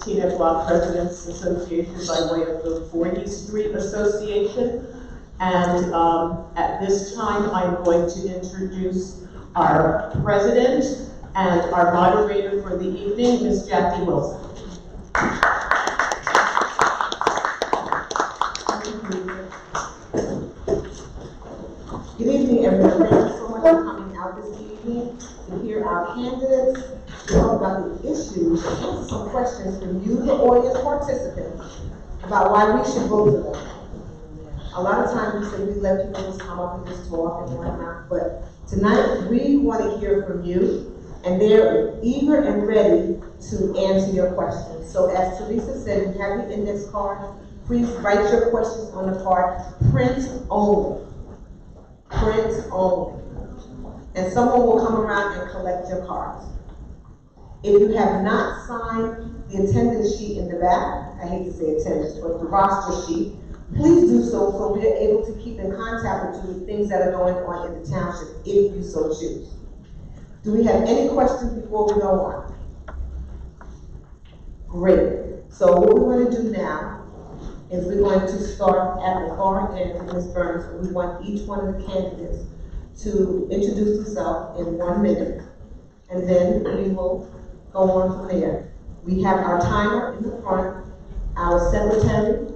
Teaneck Block Presidents Association by way of the 40th Street Association. And at this time, I'm going to introduce our president and our moderator for the evening, Ms. Jackie Wilson. Good evening, everyone. Thank you so much for coming out this evening to hear our candidates talk about the issues and answer some questions from you, the audience participants, about why we should vote for them. A lot of times we say we let people just come up and just talk and whatnot, but tonight we want to hear from you, and they're eager and ready to answer your questions. So as Teresa said, you have your index card. Please write your questions on the card. Print only. Print only. And someone will come around and collect your cards. If you have not signed the attendance sheet in the back, I hate to say attendance, but the roster sheet, please do so we are able to keep in contact with you with things that are going on in the township, if you so choose. Do we have any questions before we go on? Great. So what we're going to do now is we're going to start at the far end with Ms. Burns. We want each one of the candidates to introduce himself in 1 minute, and then we will go on from there. We have our timer in the front, our secretary,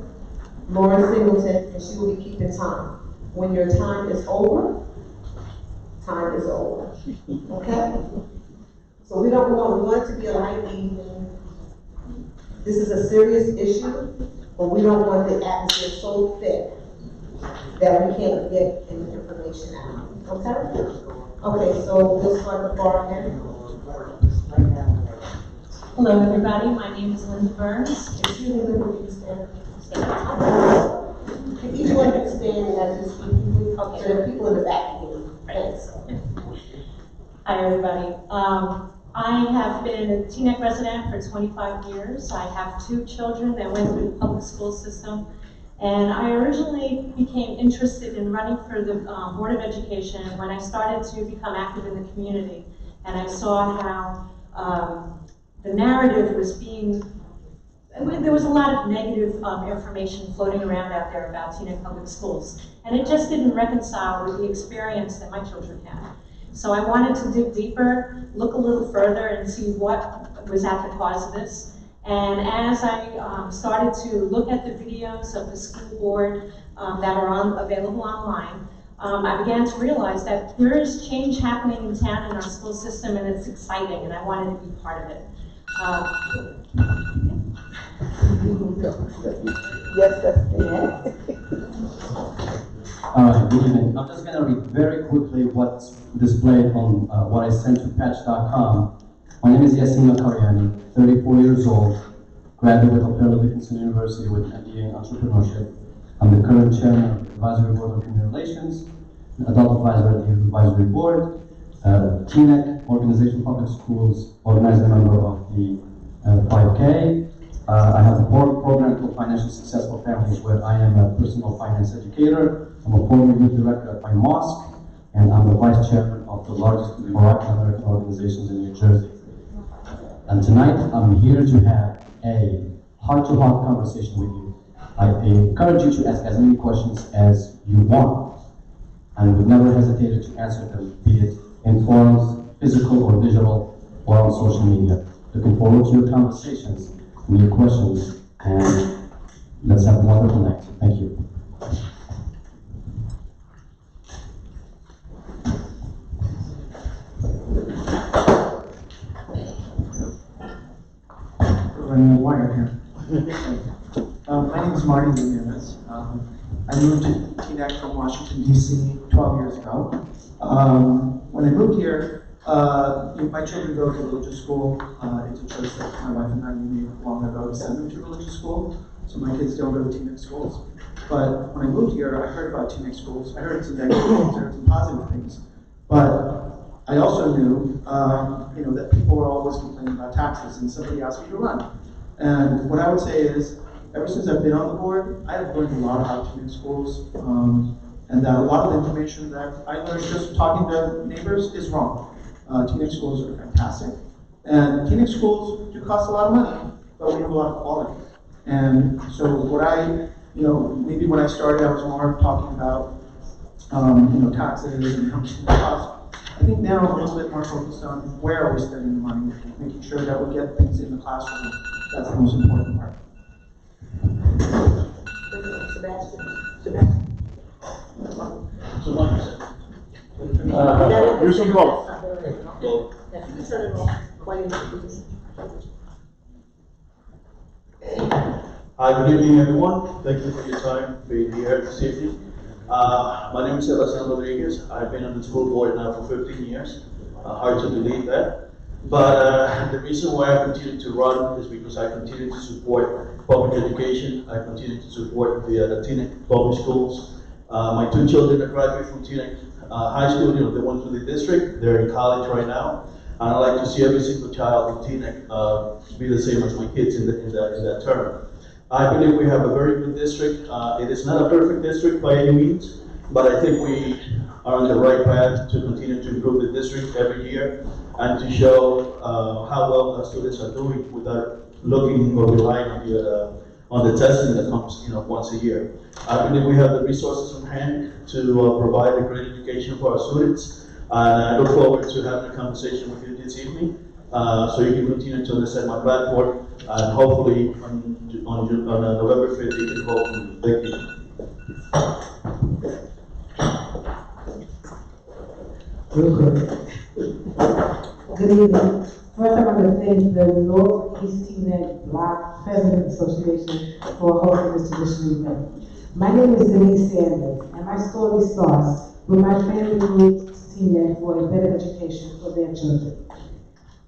Lauren Singleton, and she will be keeping time. When your time is over, time is over. Okay? So we want it to be a light evening. This is a serious issue, but we don't want the atmosphere so thick that we can't get any information out. Okay? Okay, so we'll start the far end. Hello, everybody. My name is Linda Burns. Excuse me, Linda, will you stand? If each one can stand as you speak, please, so the people in the back can hear you. Thanks. Hi, everybody. I have been a Teaneck resident for 25 years. I have 2 children that went through the public school system. And I originally became interested in running for the Board of Education when I started to become active in the community. And I saw how the narrative was being, there was a lot of negative information floating around out there about Teaneck Public Schools. And it just didn't reconcile with the experience that my children had. So I wanted to dig deeper, look a little further, and see what was at the cause of this. And as I started to look at the videos of the school board that are available online, I began to realize that there is change happening in town in our school system, and it's exciting, and I wanted to be part of it. Yes, that's it. Good evening. I'm just going to read very quickly what's displayed on what I sent to patch.com. My name is Assn, 34 years old, graduate of Harold Dickinson University with an MBA in entrepreneurship. I'm the current chairman of the Advisory Board of Community Relations, adult advisor at the Advisory Board, Teaneck Organization Public Schools, organizing member of the 5K. I have a board program called Financial Success for Families, where I am a personal finance educator. I'm a former youth director at my mosque, and I'm the vice chairman of the largest Moroccan American organizations in New Jersey. And tonight, I'm here to have a heart-to-heart conversation with you. I encourage you to ask as many questions as you want, and we've never hesitated to answer them, be it in forums, physical or digital, or on social media. Looking forward to your conversations and your questions, and let's have a wonderful night. Thank you. Running wire here. My name is Marty Ramirez. I moved to Teaneck from Washington, D.C. 12 years ago. When I moved here, my children go to religious school. It's a choice that my wife and I made long ago to send them to religious school, so my kids don't go to Teaneck schools. But when I moved here, I heard about Teaneck schools. I heard some negative things, I heard some positive things. But I also knew, that people were always complaining about taxes, and somebody asked me to run. And what I would say is, ever since I've been on the board, I have learned a lot about Teaneck schools, and that a lot of the information that I learned just talking to neighbors is wrong. Teaneck schools are fantastic, and Teaneck schools do cost a lot of money. but we have a lot of quality. And so maybe when I started, I was more talking about, taxes and how much it costs. I think now I'm a little bit more focused on where are we spending the money, making sure that we get things in the classroom. That's the most important part. Sebastian. Use some both. Hi, good evening, everyone. Thank you for your time being here this evening. My name is Assn. I've been on the school board now for 15 years. Hard to believe that. But the reason why I continue to run is because I continue to support public education. I continue to support the Teaneck public schools. My two children are graduating from Teaneck High School. They went through the district. They're in college right now. And I like to see every single child in Teaneck be the same as my kids in that term. I believe we have a very good district. It is not a perfect district by any means, but I think we are on the right path to continue to improve the district every year and to show how well our students are doing without looking or relying on the testing that comes once a year. I believe we have the resources on hand to provide a great education for our students, and I look forward to having a conversation with you this evening so you can continue to understand my platform, and hopefully on November 5th you can vote for me. Thank you. Good evening. First, I want to thank the NorthEast Teaneck Block President Association for hosting this traditional event. My name is Denise Sanders, and my story starts when my family moved to Teaneck for a better education for their children.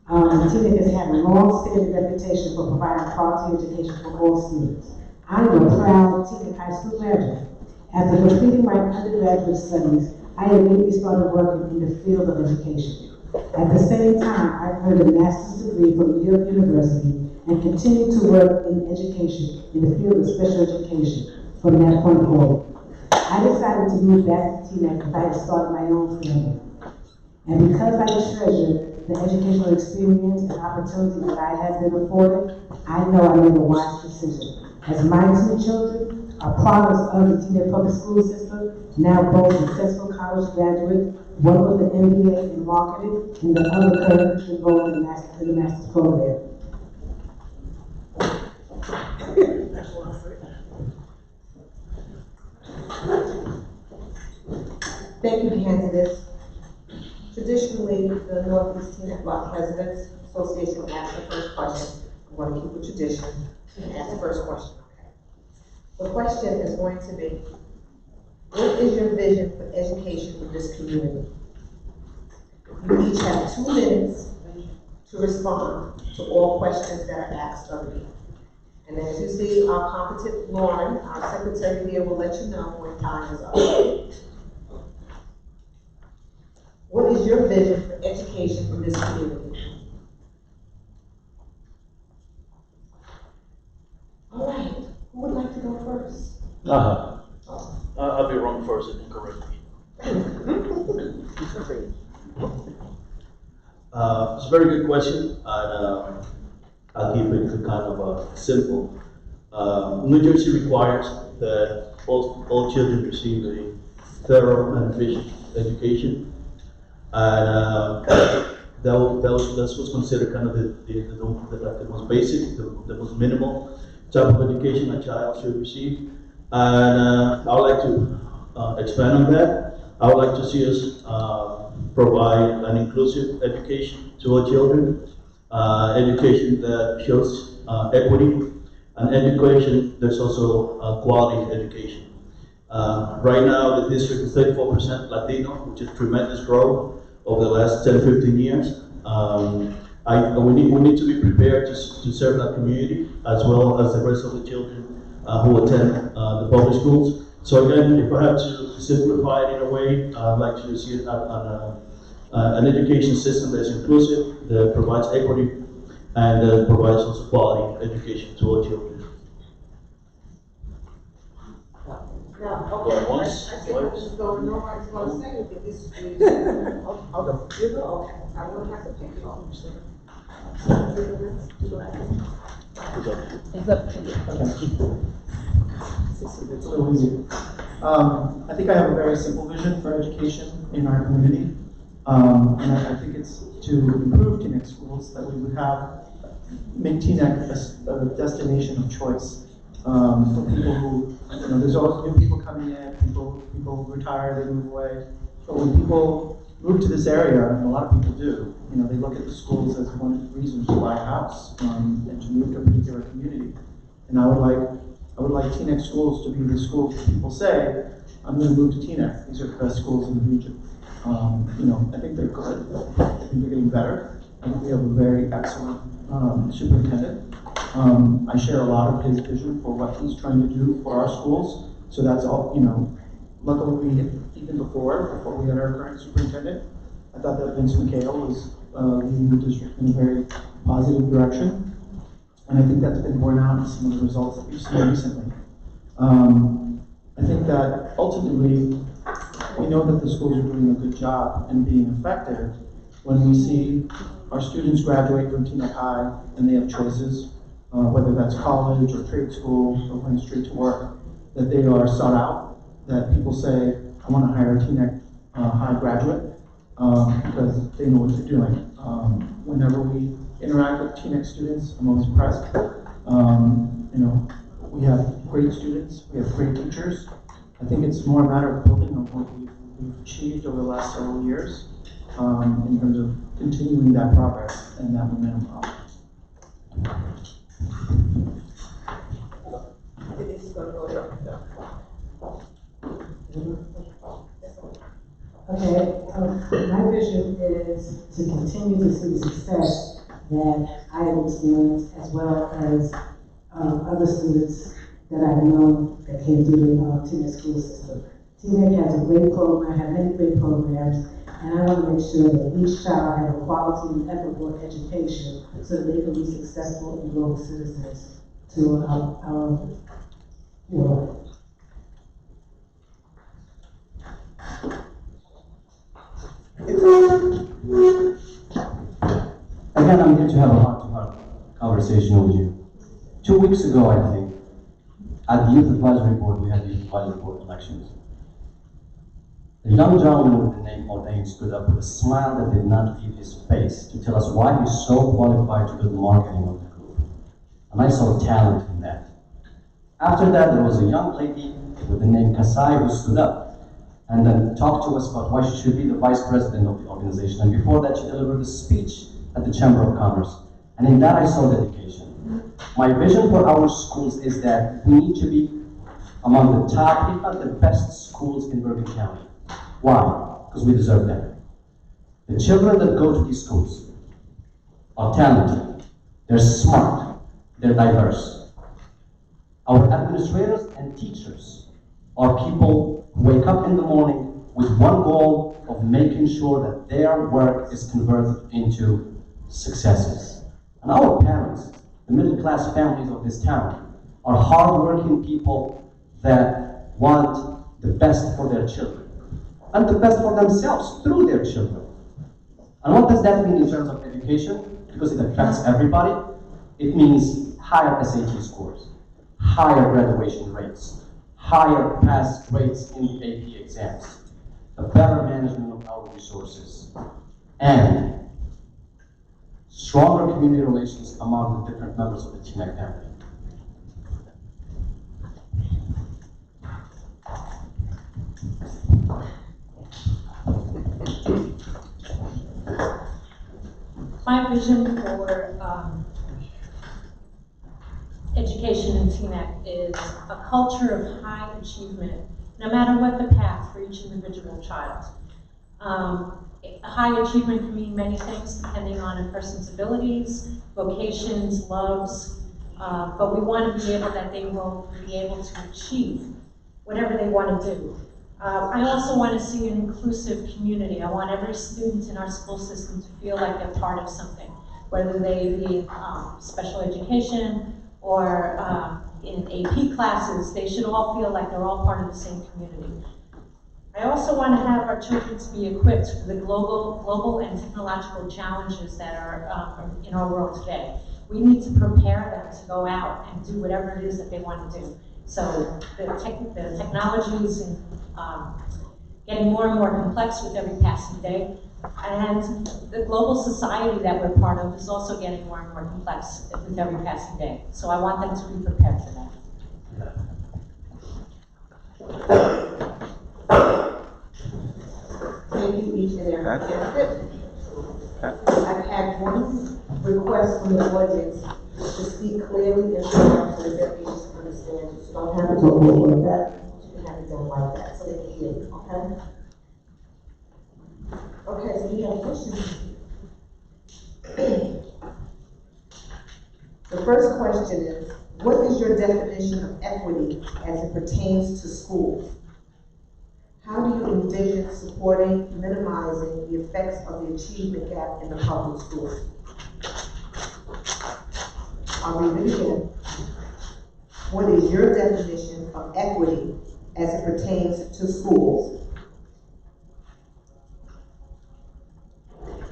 Teaneck has had a long-standing reputation for providing quality education for all students. I am a proud Teaneck High School graduate. After completing my undergraduate studies, I immediately started working in the field of education. At the same time, I earned a master's degree from New York University and continue to work in education in the field of special education from that point forward. I decided to move back to Teaneck because I had started my own family. And because I treasure the educational experience and opportunities that I have been afforded, I know I made a wise decision. As my two children are products of the Teaneck public school system, now both successful college graduates, one with an MBA in marketing and the other currently enrolled in the master's program. Thank you, candidates. Traditionally, the NorthEast Teaneck Block Presidents Association asks the first question. I want to keep a tradition and ask the first question. Okay. The question is going to be, what is your vision for education in this community? You each have 2 minutes to respond to all questions that are asked of you. And as you see, our competent Lauren, our secretary here, will let you know when time is up. What is your vision for education in this community? All right, who would like to go first? I'll be wrong first and incorrect. It's a very good question, and I'll keep it kind of simple. New Jersey requires that all children receive a thorough and efficient education, and that's what's considered kind of the most basic, the most minimal type of education a child should receive. And I would like to expand on that. I would like to see us provide an inclusive education to our children, education that shows equity, and education that's also quality education. Right now, the district is 34% Latino, which is tremendous growth over the last 10, 15 years. We need to be prepared to serve that community as well as the rest of the children who attend the public schools. So again, if I have to simplify it in a way, I'd like to see it an education system that's inclusive, that provides equity, and that provides also quality education to our children. Now, Going okay, once, I think we're twice. just going, nobody's going to say anything, this is, okay, you go, okay, I don't have to pick you on. It's up to you. Okay. It's a little easier. I think I have a very simple vision for education in our community. And I think it's to improve Teaneck schools, that we would make Teaneck a destination of choice for people who, there's always new people coming in, people retire, they move away. But when people move to this area, and a lot of people do, they look at the schools as one of the reasons to buy a house and to move to a particular community. And I would like Teaneck schools to be the schools that people say, I'm going to move to Teaneck. These are the best schools in the region. I think they're good. I think they're getting better. I think we have a very excellent superintendent. I share a lot of his vision for what he's trying to do for our schools. So that's all, luckily, even before we had our current superintendent, I thought that Vince McHale was leading the district in a very positive direction. And I think that's been borne out in some of the results that we've seen recently. I think that ultimately, we know that the schools are doing a good job and being effective when we see our students graduate from Teaneck High and they have choices, whether that's college or trade school or going straight to work, that they are sought out, that people say, I want to hire a Teaneck High graduate because they know what they're doing. Whenever we interact with Teaneck students, I'm always impressed. We have great students, we have great teachers. I think it's more a matter of building on what we've achieved over the last several years in terms of continuing that progress and that momentum up. Okay, my vision is to continue to see the success that I have experienced, as well as other students that I've known that came through the Teaneck school system. Teaneck has a great program, has many great programs, and I want to make sure that each child has a quality and equitable education so that they can be successful and global citizens to our world. Again, I'm here to have a heart-to-heart conversation with you. 2 weeks ago, I think, at the Youth Advisory Board, we had the Youth Advisory Board elections. A young gentleman with the name Ordain stood up with a smile that did not leave his face to tell us why he's so qualified to do the marketing of the group. And I saw talent in that. After that, there was a young lady with the name Kasai who stood up and then talked to us about why she should be the vice president of the organization. And before that, she delivered a speech at the Chamber of Commerce. And in that, I saw dedication. My vision for our schools is that we need to be among the top, if not the best schools in Bergen County. Why? Because we deserve that. The children that go to these schools are talented, they're smart, they're diverse. Our administrators and teachers are people who wake up in the morning with one goal of making sure that their work is converted into successes. And our parents, the middle-class families of this town, are hard-working people that want the best for their children and the best for themselves through their children. And what does that mean in terms of education? Because it affects everybody. It means higher SAT scores, higher graduation rates, higher pass rates in the AP exams, a better management of our resources, and stronger community relations among the different members of the Teaneck family. My vision for education in Teaneck is a culture of high achievement, no matter what the path for each individual child. High achievement can mean many things depending on a person's abilities, vocations, loves, but we want to be able that they will be able to achieve whatever they want to do. I also want to see an inclusive community. I want every student in our school system to feel like they're part of something, whether they be in special education or in AP classes. They should all feel like they're all part of the same community. I also want to have our children to be equipped for the global and technological challenges that are in our world today. we need to prepare them to go out and do whatever it is that they want to do. So the technology is getting more and more complex with every passing day. And the global society that we're part of is also getting more and more complex with every passing day. So I want them to be prepared for that. Thank you, each and every candidate. I've had one request from the audience to speak clearly and so that their patients understand. You don't have to talk like that. You can have it done like that so they can hear you, okay? Okay, so we have questions. The first question is, what is your definition of equity as it pertains to schools? How do you envision supporting, minimizing the effects of the achievement gap in the public schools? I'll read it again. What is your definition of equity as it pertains to schools?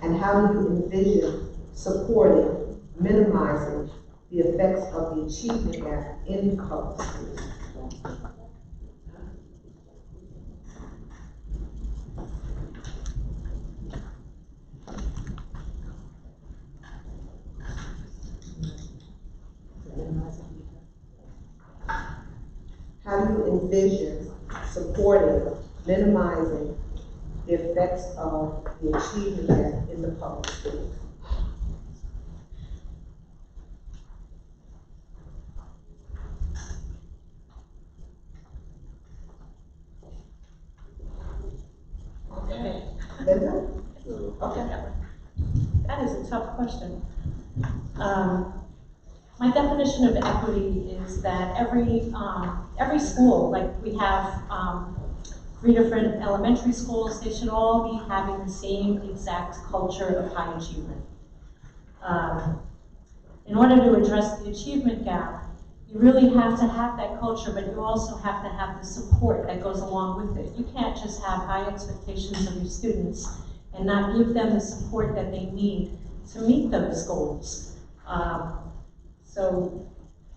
And how do you envision supporting, minimizing the effects of the achievement gap in public schools? How do you envision supporting, minimizing the effects of the achievement gap in the public schools? Okay. Linda? Okay. That is a tough question. My definition of equity is that every school, like we have 3 different elementary schools, they should all be having the same exact culture of high achievement. In order to address the achievement gap, you really have to have that culture, but you also have to have the support that goes along with it. You can't just have high expectations of your students and not give them the support that they need to meet those goals. So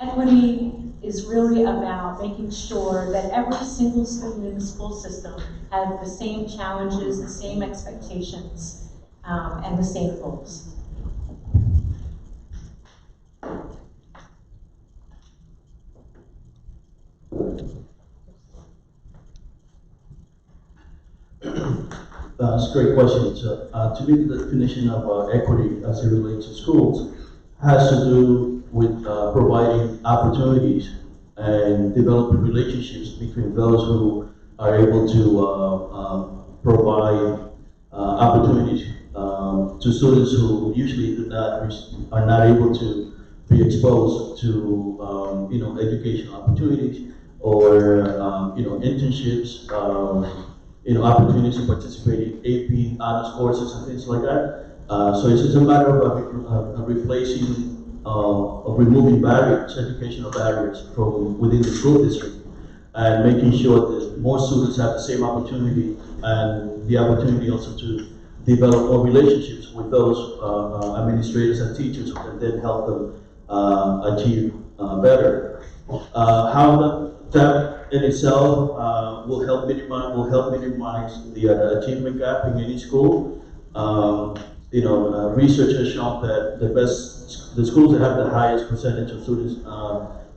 equity is really about making sure that every single student in the school system has the same challenges, the same expectations, and the same goals. That's a great question. So, to me, the definition of equity as it relates to schools has to do with providing opportunities and developing relationships between those who are able to provide opportunities to students who usually are not able to be exposed to educational opportunities or internships. Opportunities to participate in AP honors courses and things like that. So it's just a matter of replacing, of removing barriers, educational barriers from within the school district, and making sure that more students have the same opportunity and the opportunity also to develop more relationships with those administrators and teachers who can then help them achieve better. How that in itself will help minimize the achievement gap in any school. Research has shown that the schools that have the highest percentage of students,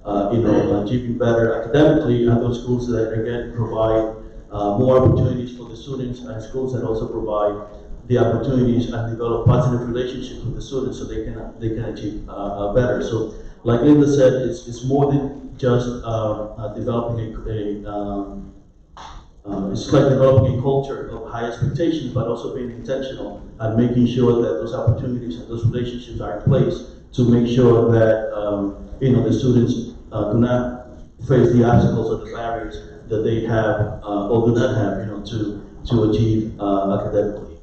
achieving better academically are those schools that again provide more opportunities for the students, and schools that also provide the opportunities and develop positive relationships with the students so they can achieve better. So, like Linda said, it's more than just developing it's like developing a culture of high expectations, but also being intentional and making sure that those opportunities and those relationships are in place to make sure that the students do not face the obstacles or the barriers that they have or do not have to achieve academically.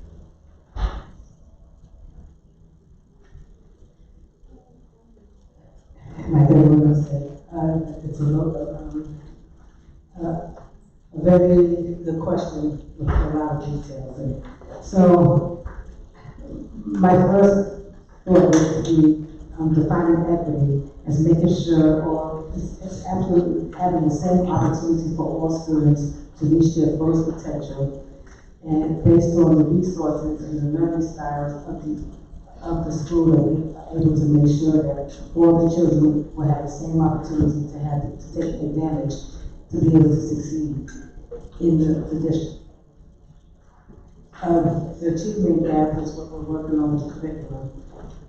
Like everyone else said, it's a very good question with a lot of details in it. So, my first thought was to be defining equity as making sure all, it's absolutely having the same opportunity for all students to reach their fullest potential, and based on the resources and the learning styles of the school, that we are able to make sure that all the children will have the same opportunity to take advantage to be able to succeed in the district. The achievement gap is what we're working on with the curriculum.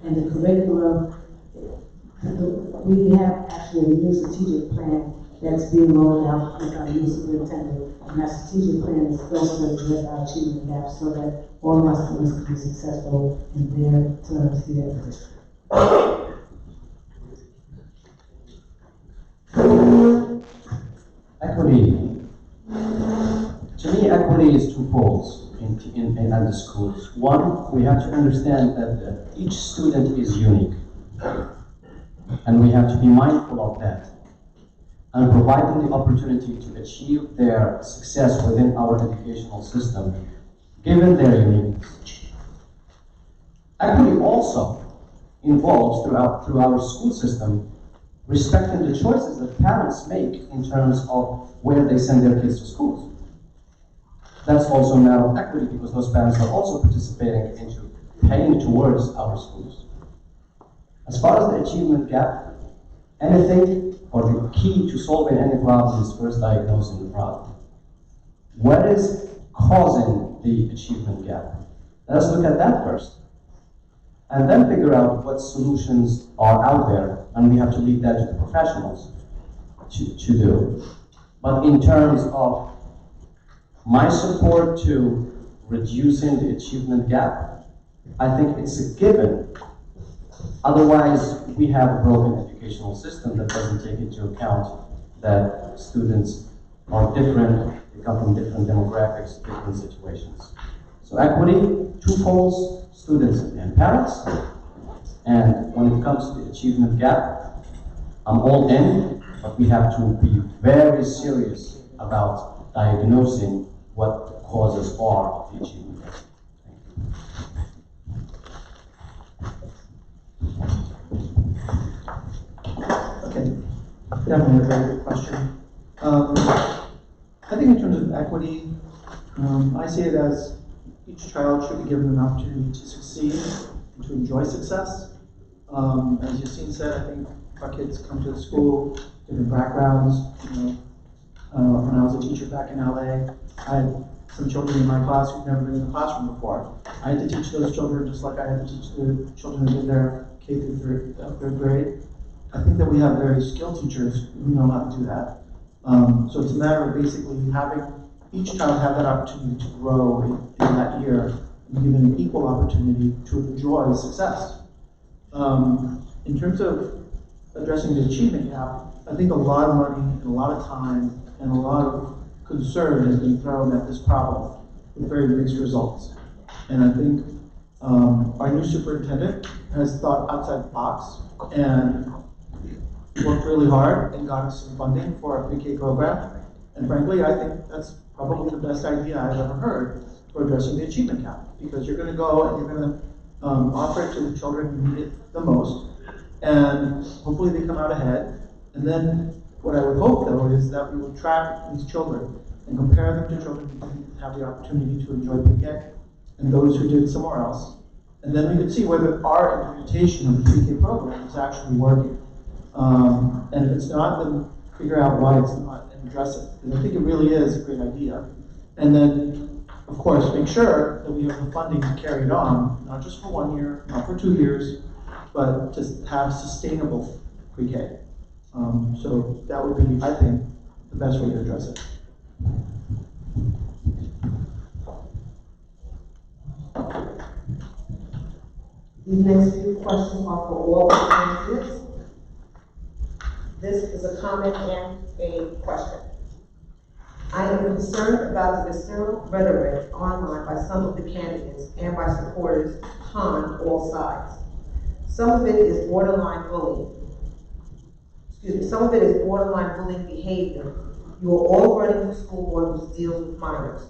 And the curriculum, we have actually a new strategic plan that's being rolled out with our new superintendent. And that strategic plan is supposed to address our achievement gap so that all of our students can be successful in their terms here at the district. Equity. To me, equity is twofold in the schools. One, we have to understand that each student is unique, and we have to be mindful of that, and provide them the opportunity to achieve their success within our educational system, given their uniqueness. Equity also involves through our school system respecting the choices that parents make in terms of where they send their kids to schools. That's also a matter of equity because those parents are also participating into paying towards our schools. As far as the achievement gap, anything or the key to solving any problem is first diagnosing the problem. What is causing the achievement gap? Let us look at that first. And then figure out what solutions are out there, and we have to leave that to the professionals to do. But in terms of my support to reducing the achievement gap, I think it's a given. Otherwise, we have a broken educational system that doesn't take into account that students are different, they come from different demographics, different situations. So equity, twofold, students and parents. And when it comes to the achievement gap, I'm all in, but we have to be very serious about diagnosing what the causes are of the achievement gap. Okay, definitely a very good question. I think in terms of equity, I see it as each child should be given an opportunity to succeed and to enjoy success. As Yassine said, I think our kids come to the school, different backgrounds. When I was a teacher back in LA, I had some children in my class who'd never been in the classroom before. I had to teach those children just like I had to teach the children who did their K through third grade. I think that we have very skilled teachers who know how to do that. So it's a matter of basically having each child have that opportunity to grow in that year and given an equal opportunity to enjoy success. In terms of addressing the achievement gap, I think a lot of money and a lot of time and a lot of concern has been thrown at this problem with very mixed results. And I think our new superintendent has thought outside the box and worked really hard and got us some funding for our pre-K program. And frankly, I think that's probably the best idea I've ever heard for addressing the achievement gap, because you're going to go and you're going to offer it to the children who need it the most, and hopefully they come out ahead. And then what I would hope, though, is that we would track these children and compare them to children who didn't have the opportunity to enjoy pre-K and those who did somewhere else. And then we could see whether our implementation of the pre-K program is actually working. And if it's not, then figure out why it's not and address it. Because I think it really is a great idea. And then, of course, make sure that we have the funding to carry it on, not just for 1 year, not for 2 years, but to have sustainable pre-K. So that would be, I think, the best way to address it. These next few questions are for all the candidates. This is a comment and a question. I am concerned about the visceral rhetoric online by some of the candidates and by supporters on all sides. Some of it is borderline bullying. Some of it is borderline bullying behavior. You are all running for school board which deals with minors.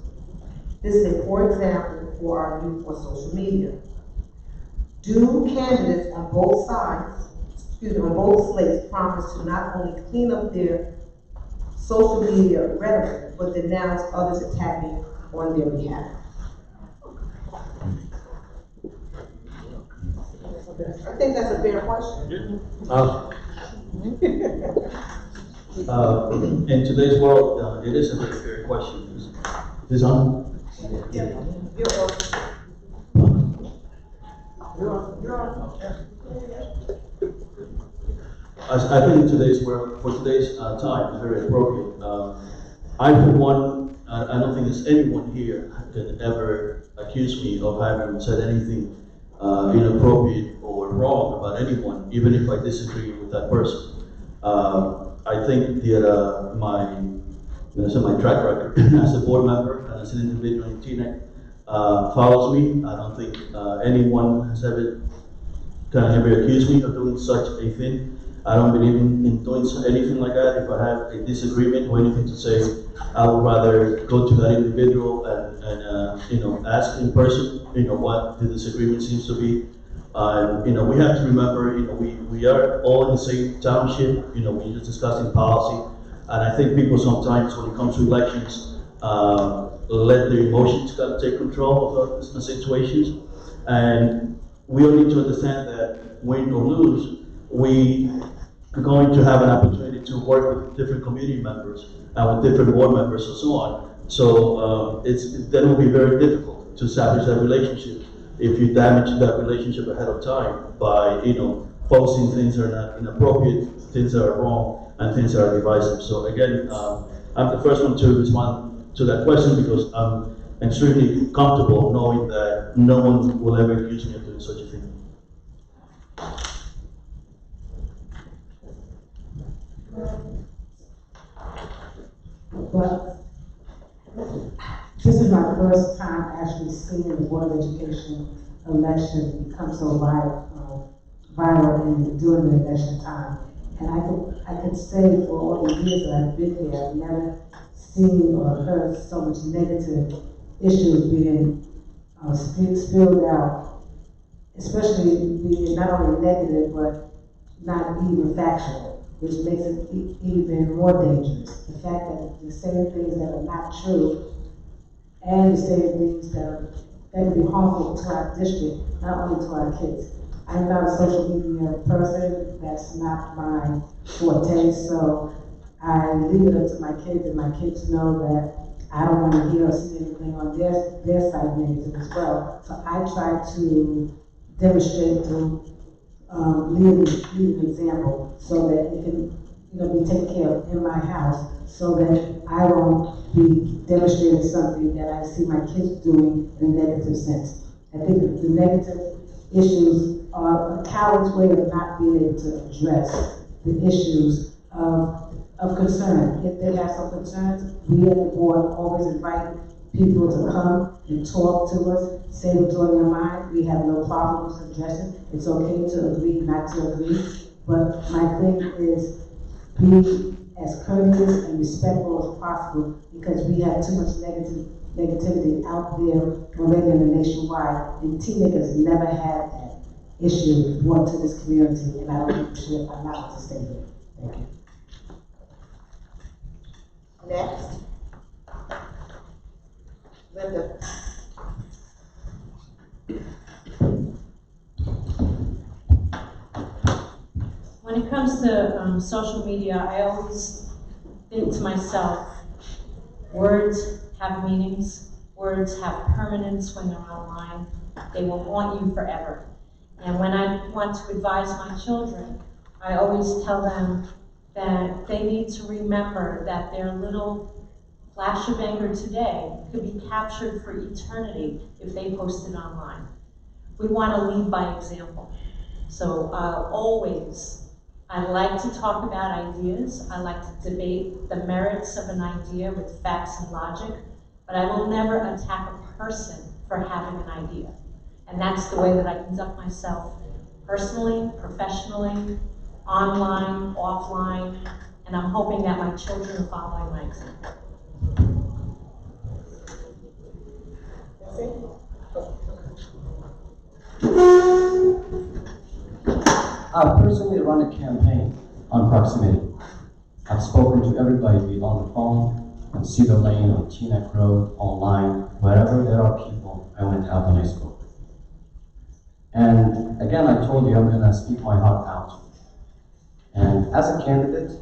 This is a poor example for our youth on social media. Do candidates on both sides on both slates promised to not only clean up their social media rhetoric, but denounce others attacking on their behalf. I think that's a fair question. In today's world, it is a very fair question. Is this on? Yeah, you're on. I think in today's world, for today's time, it's very appropriate. I, for one, I don't think there's anyone here can ever accuse me of having said anything inappropriate or wrong about anyone, even if I disagree with that person. I think that my track record as a board member and as an individual in Teaneck follows me. I don't think anyone has ever accused me of doing such a thing. I don't believe in doing anything like that. If I have a disagreement or anything to say, I would rather go to that individual and ask in person, what the disagreement seems to be. We have to remember, we are all in the same township. We're just discussing policy, and I think people sometimes, when it comes to elections, let their emotions kind of take control of the situations. And we all need to understand that win or lose, we are going to have an opportunity to work with different community members and with different board members and so on. So then it will be very difficult to establish that relationship if you damage that relationship ahead of time by posting things that are not inappropriate, things that are wrong, and things that are divisive. So again, I'm the first one to respond to that question because I'm extremely comfortable knowing that no one will ever accuse me of doing such a thing. But this is my first time actually seeing the Board of Education election become so viral and during the election time. And I could say for all the years that I've been here, I've never seen or heard so much negative issues being spilled out, especially being not only negative but not even factual, which makes it even more dangerous. The fact that the same things that are not true and the same things that can be harmful to our district, not only to our kids. I'm not a social media person, that's not my forte, so I leave it up to my kids, and my kids know that I don't want to hear or see anything on their side negative as well. So I try to demonstrate to lead an example so that it can be taken care of in my house, so that I won't be demonstrating something that I see my kids doing in a negative sense. I think that the negative issues are a coward's way of not being able to address the issues of concern. If they have some concerns, we at the board always invite people to come and talk to us, say what's on their mind. We have no problem with addressing. It's okay to agree, not to agree. But my thing is be as courteous and respectful as possible, because we have too much negativity out there already in the nationwide, and Teaneck has never had an issue brought to this community, and I don't give a shit. I'm not to stay here. Thank you. Next. Linda. When it comes to social media, I always think to myself, words have meanings, words have permanence when they're online. They will haunt you forever. And when I want to advise my children, I always tell them that they need to remember that their little flash of anger today could be captured for eternity if they post it online. We want to lead by example. So I like to talk about ideas. I like to debate the merits of an idea with facts and logic, but I will never attack a person for having an idea. And that's the way that I conduct myself personally, professionally, online, offline, and I'm hoping that my children are following my example. I've personally run a campaign on proximity. I've spoken to everybody, be it on the phone, on Cedar Lane, on Teaneck Road, online, wherever there are people, I went out and I spoke. And again, I told you I'm gonna speak my heart out. And as a candidate,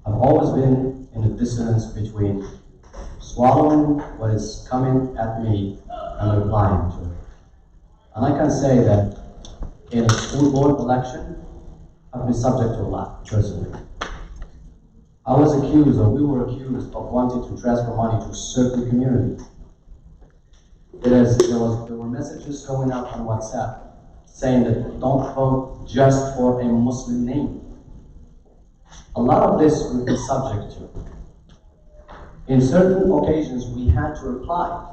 I've always been in a dissonance between swallowing what is coming at me and replying to it. And I can say that in a school board election, I've been subject to a lot, personally. I was accused, or we were accused, of wanting to transfer money to a certain community. There were messages going out on WhatsApp saying that don't vote just for a Muslim name. A lot of this we've been subject to. In certain occasions, we had to reply.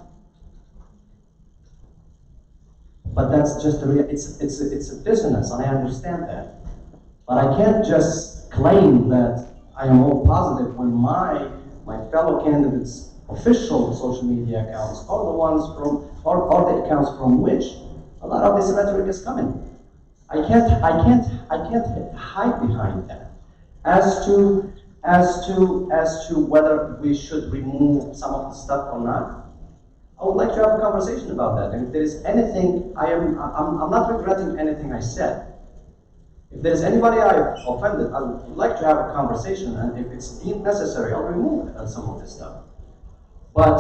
But that's just it's a dissonance, and I understand that. But I can't just claim that I am all positive when my fellow candidates' official social media accounts are the ones are the accounts from which a lot of this rhetoric is coming. I can't hide behind that. As to whether we should remove some of the stuff or not, I would like to have a conversation about that. And if there is anything, I'm not regretting anything I said. If there's anybody I've offended, I would like to have a conversation, and if it's deemed necessary, I'll remove some of this stuff. But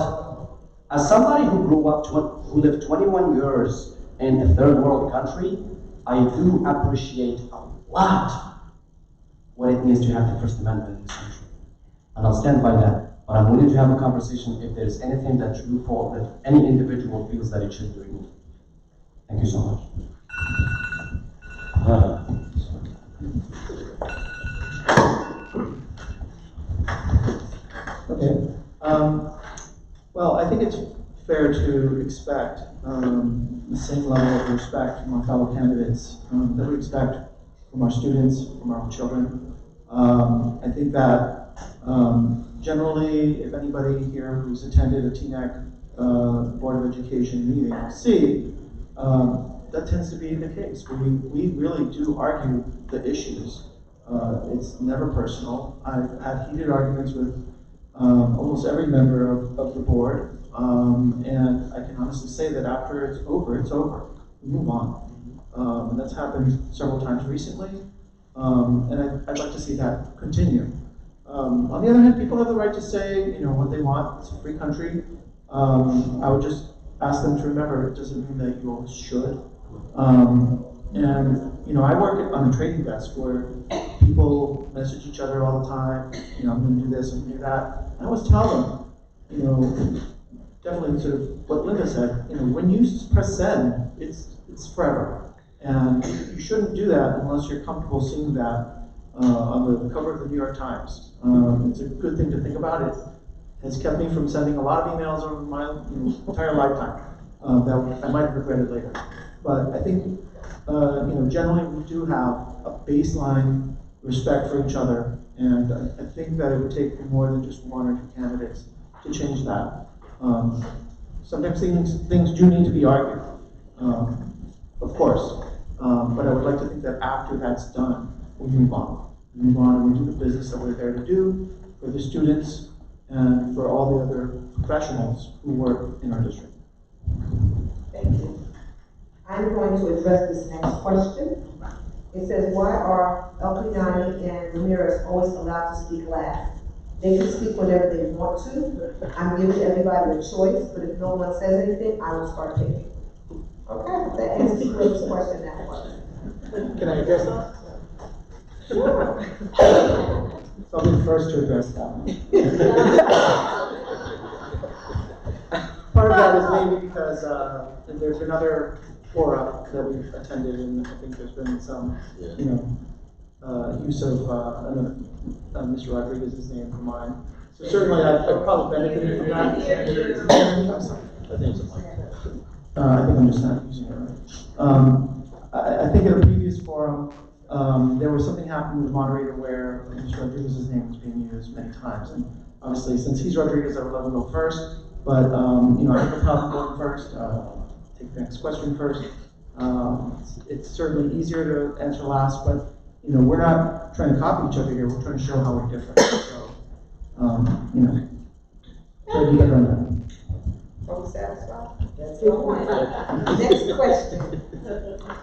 as somebody who who lived 21 years in a third world country, I do appreciate a lot what it means to have the First Amendment in this country. And I'll stand by that. But I'm willing to have a conversation if there's anything that you fall, that any individual feels that it should be removed. Thank you so much. Okay. Well, I think it's fair to expect the same level of respect from our fellow candidates that we expect from our students, from our children. I think that generally, if anybody here who's attended a Teaneck Board of Education meeting will see, that tends to be the case. We really do argue the issues. It's never personal. I've had heated arguments with almost every member of the board, and I can honestly say that after it's over, it's over. We move on. And that's happened several times recently, and I'd like to see that continue. On the other hand, people have the right to say, what they want. It's a free country. I would just ask them to remember it doesn't mean that you always should. And I work on a trading desk where people message each other all the time. I'm going to do this, I'm going to do that. I always tell them, definitely sort of what Linda said. When you press send, it's forever, and you shouldn't do that unless you're comfortable seeing that on the cover of the New York Times. It's a good thing to think about. It has kept me from sending a lot of emails over my entire lifetime that I might have regretted later. But I think, generally we do have a baseline respect for each other, and I think that it would take more than just one or two candidates to change that. Sometimes things do need to be argued, of course, but I would like to think that after that's done, we move on. We move on and we do the business that we're there to do for the students and for all the other professionals who work in our district. Thank you. I'm going to address this next question. It says, why are El Pidani and Ramirez always allowed to speak last? They can speak whenever they want to. I'm giving everybody a choice, but if no one says anything, I will start taking. Okay, that answers the question that one. Can I address that? Sure. So I'll be the first to address that. Part of that is maybe because there's been other fora that we've attended, and I think there's been some, use of Mr. Rodriguez's name for mine. So certainly I've probably benefited from that. I think I'm just not using it right. I think in a previous forum, there was something happening with the moderator where Mr. Rodriguez's name was being used many times. And obviously, since he's Rodriguez, I would let him go first. But, I have a problem going first. Take the next question first. It's certainly easier to answer last, but we're not trying to copy each other here. We're trying to show how we're different. So, try to do better on that. Folks satisfied? That's your point. Next question.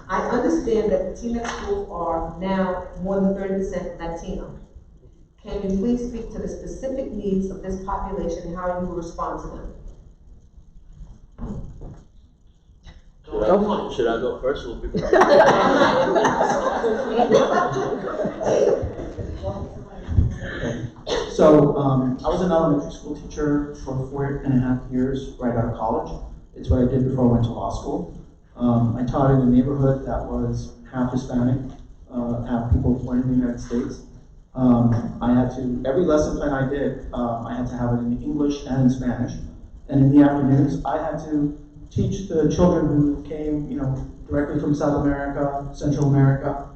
I understand that the Teaneck schools are now more than 30% Latino. Can you please speak to the specific needs of this population and how you will respond to them? Should I go first or people? So, I was an elementary school teacher for 4.5 years right out of college. It's what I did before I went to law school. I taught in a neighborhood that was half Hispanic, half people born in the United States. I had to, every lesson plan I did, I had to have it in English and in Spanish. And in the afternoons, I had to teach the children who came, directly from South America, Central America,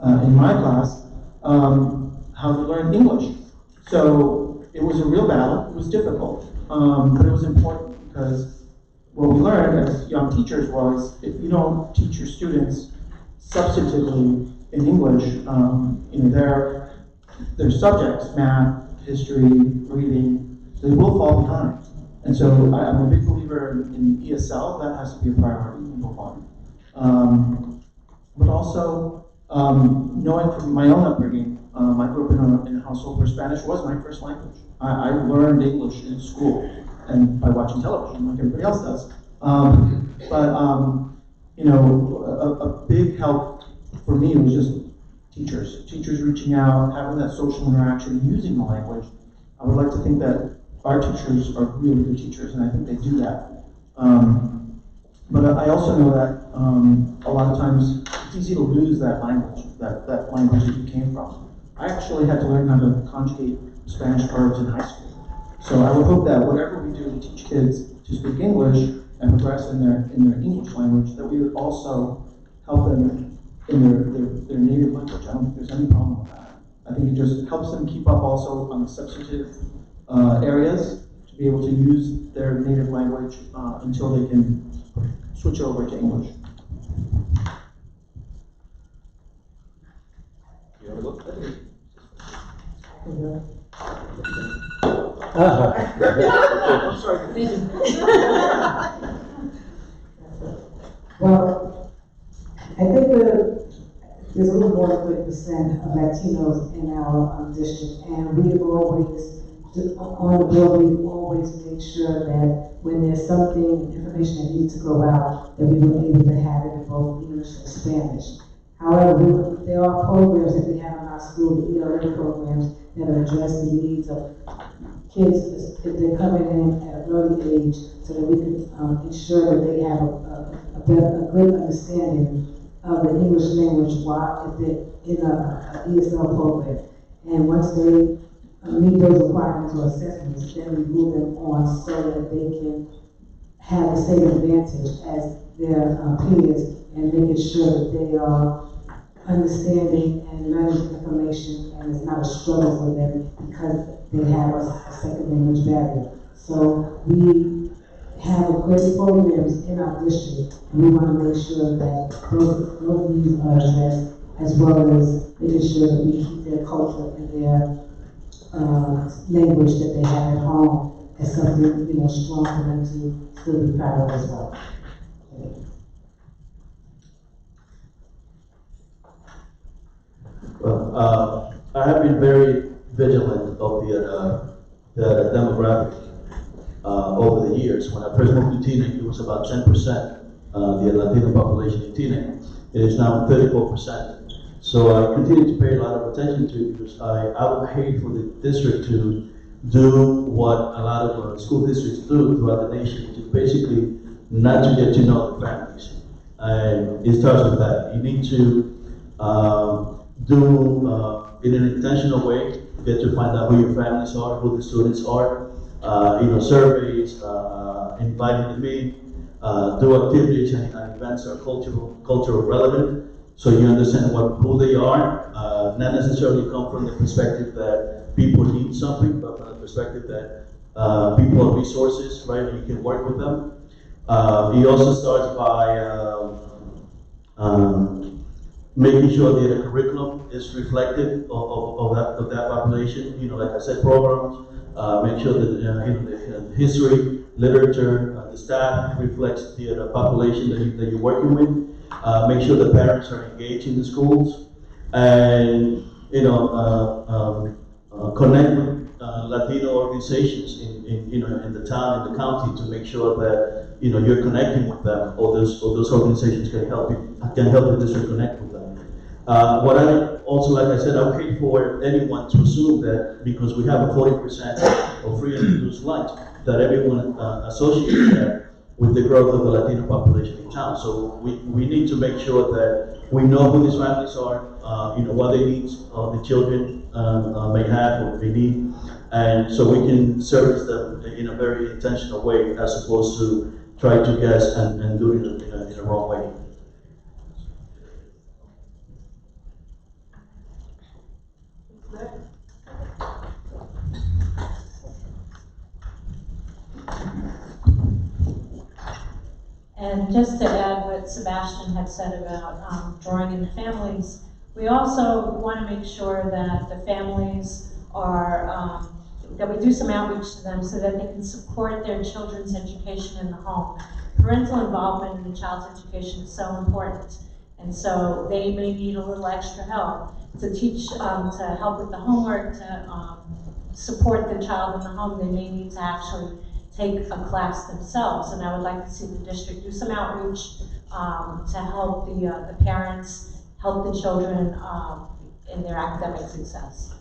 in my class, how to learn English. So it was a real battle. It was difficult, but it was important because what we learned as young teachers was if you don't teach your students substantively in English, their subjects, math, history, reading, they will fall behind. And so I'm a big believer in ESL. That has to be a priority, number one. But also, knowing from my own upbringing, I grew up in a household where Spanish was my first language. I learned English in school and by watching television like everybody else does. A big help for me was just teachers reaching out, having that social interaction, using the language. I would like to think that our teachers are really good teachers, and I think they do that. But I also know that a lot of times it's easy to lose that language, that language that you came from. I actually had to learn how to conjugate Spanish verbs in high school. So I would hope that whatever we do to teach kids to speak English and progress in their English language, that we would also help them in their native language. I don't think there's any problem with that. I think it just helps them keep up also on the substantive areas to be able to use their native language until they can switch over to English. You want to go? I'm sorry. Well, I think there's a little more than 30% of Latinos in our district, and we've always, on the board, we've always made sure that when there's something, information that needs to go out, that we were able to have it in both English and Spanish. However, there are programs that we have in our school, the ELA programs, that address the needs of kids if they're coming in at an early age, so that we can ensure that they have a good understanding of the English language while if they're in an ESL program. And once they meet those requirements or assessments, then we move them on so that they can have the same advantage as their peers and making sure that they are understanding and learning information, and it's not a struggle for them because they have a second language barrier. So we have great programs in our district, and we want to make sure that those needs are addressed, as well as making sure that we keep their culture and their language that they have at home as something strong for them to still be proud of as well. Well, I have been very vigilant of the demographic over the years. When I first moved to Teaneck, it was about 10%, the Latino population in Teaneck. It is now 34%. So I continue to pay a lot of attention to it because I would hate for the district to do what a lot of school districts do throughout the nation, which is basically not to get to know the families. And it starts with that. You need to do in an intentional way, get to find out who your families are, who the students are, surveys, inviting them in, do activities and events that are cultural relevant, so you understand who they are, not necessarily come from the perspective that people need something, but from the perspective that people are resources, right, and you can work with them. He also starts by Making sure that the curriculum is reflective of that population. You know, like I said, programs. Make sure that the history, literature, the staff reflects the population that you're working with. Make sure the parents are engaged in the schools, and connect with Latino organizations in the town, in the county, to make sure that you're connecting with them, or those organizations can help the district connect with them. What I also, like I said, I would hate for anyone to assume that because we have a 40% of free and reduced lunch, that everyone associates that with the growth of the Latino population in town. So we need to make sure that we know who these families are, what they need, the children may have or they need, and so we can service them in a very intentional way, as opposed to try to guess and do it in a wrong way. And just to add what Sebastian had said about drawing in the families, we also want to make sure that the families are, that we do some outreach to them so that they can support their children's education in the home. Parental involvement in the child's education is so important. And so they may need a little extra help to teach, to help with the homework, to support the child in the home. They may need to actually take a class themselves, and I would like to see the district do some outreach to help the parents, help the children in their academic success.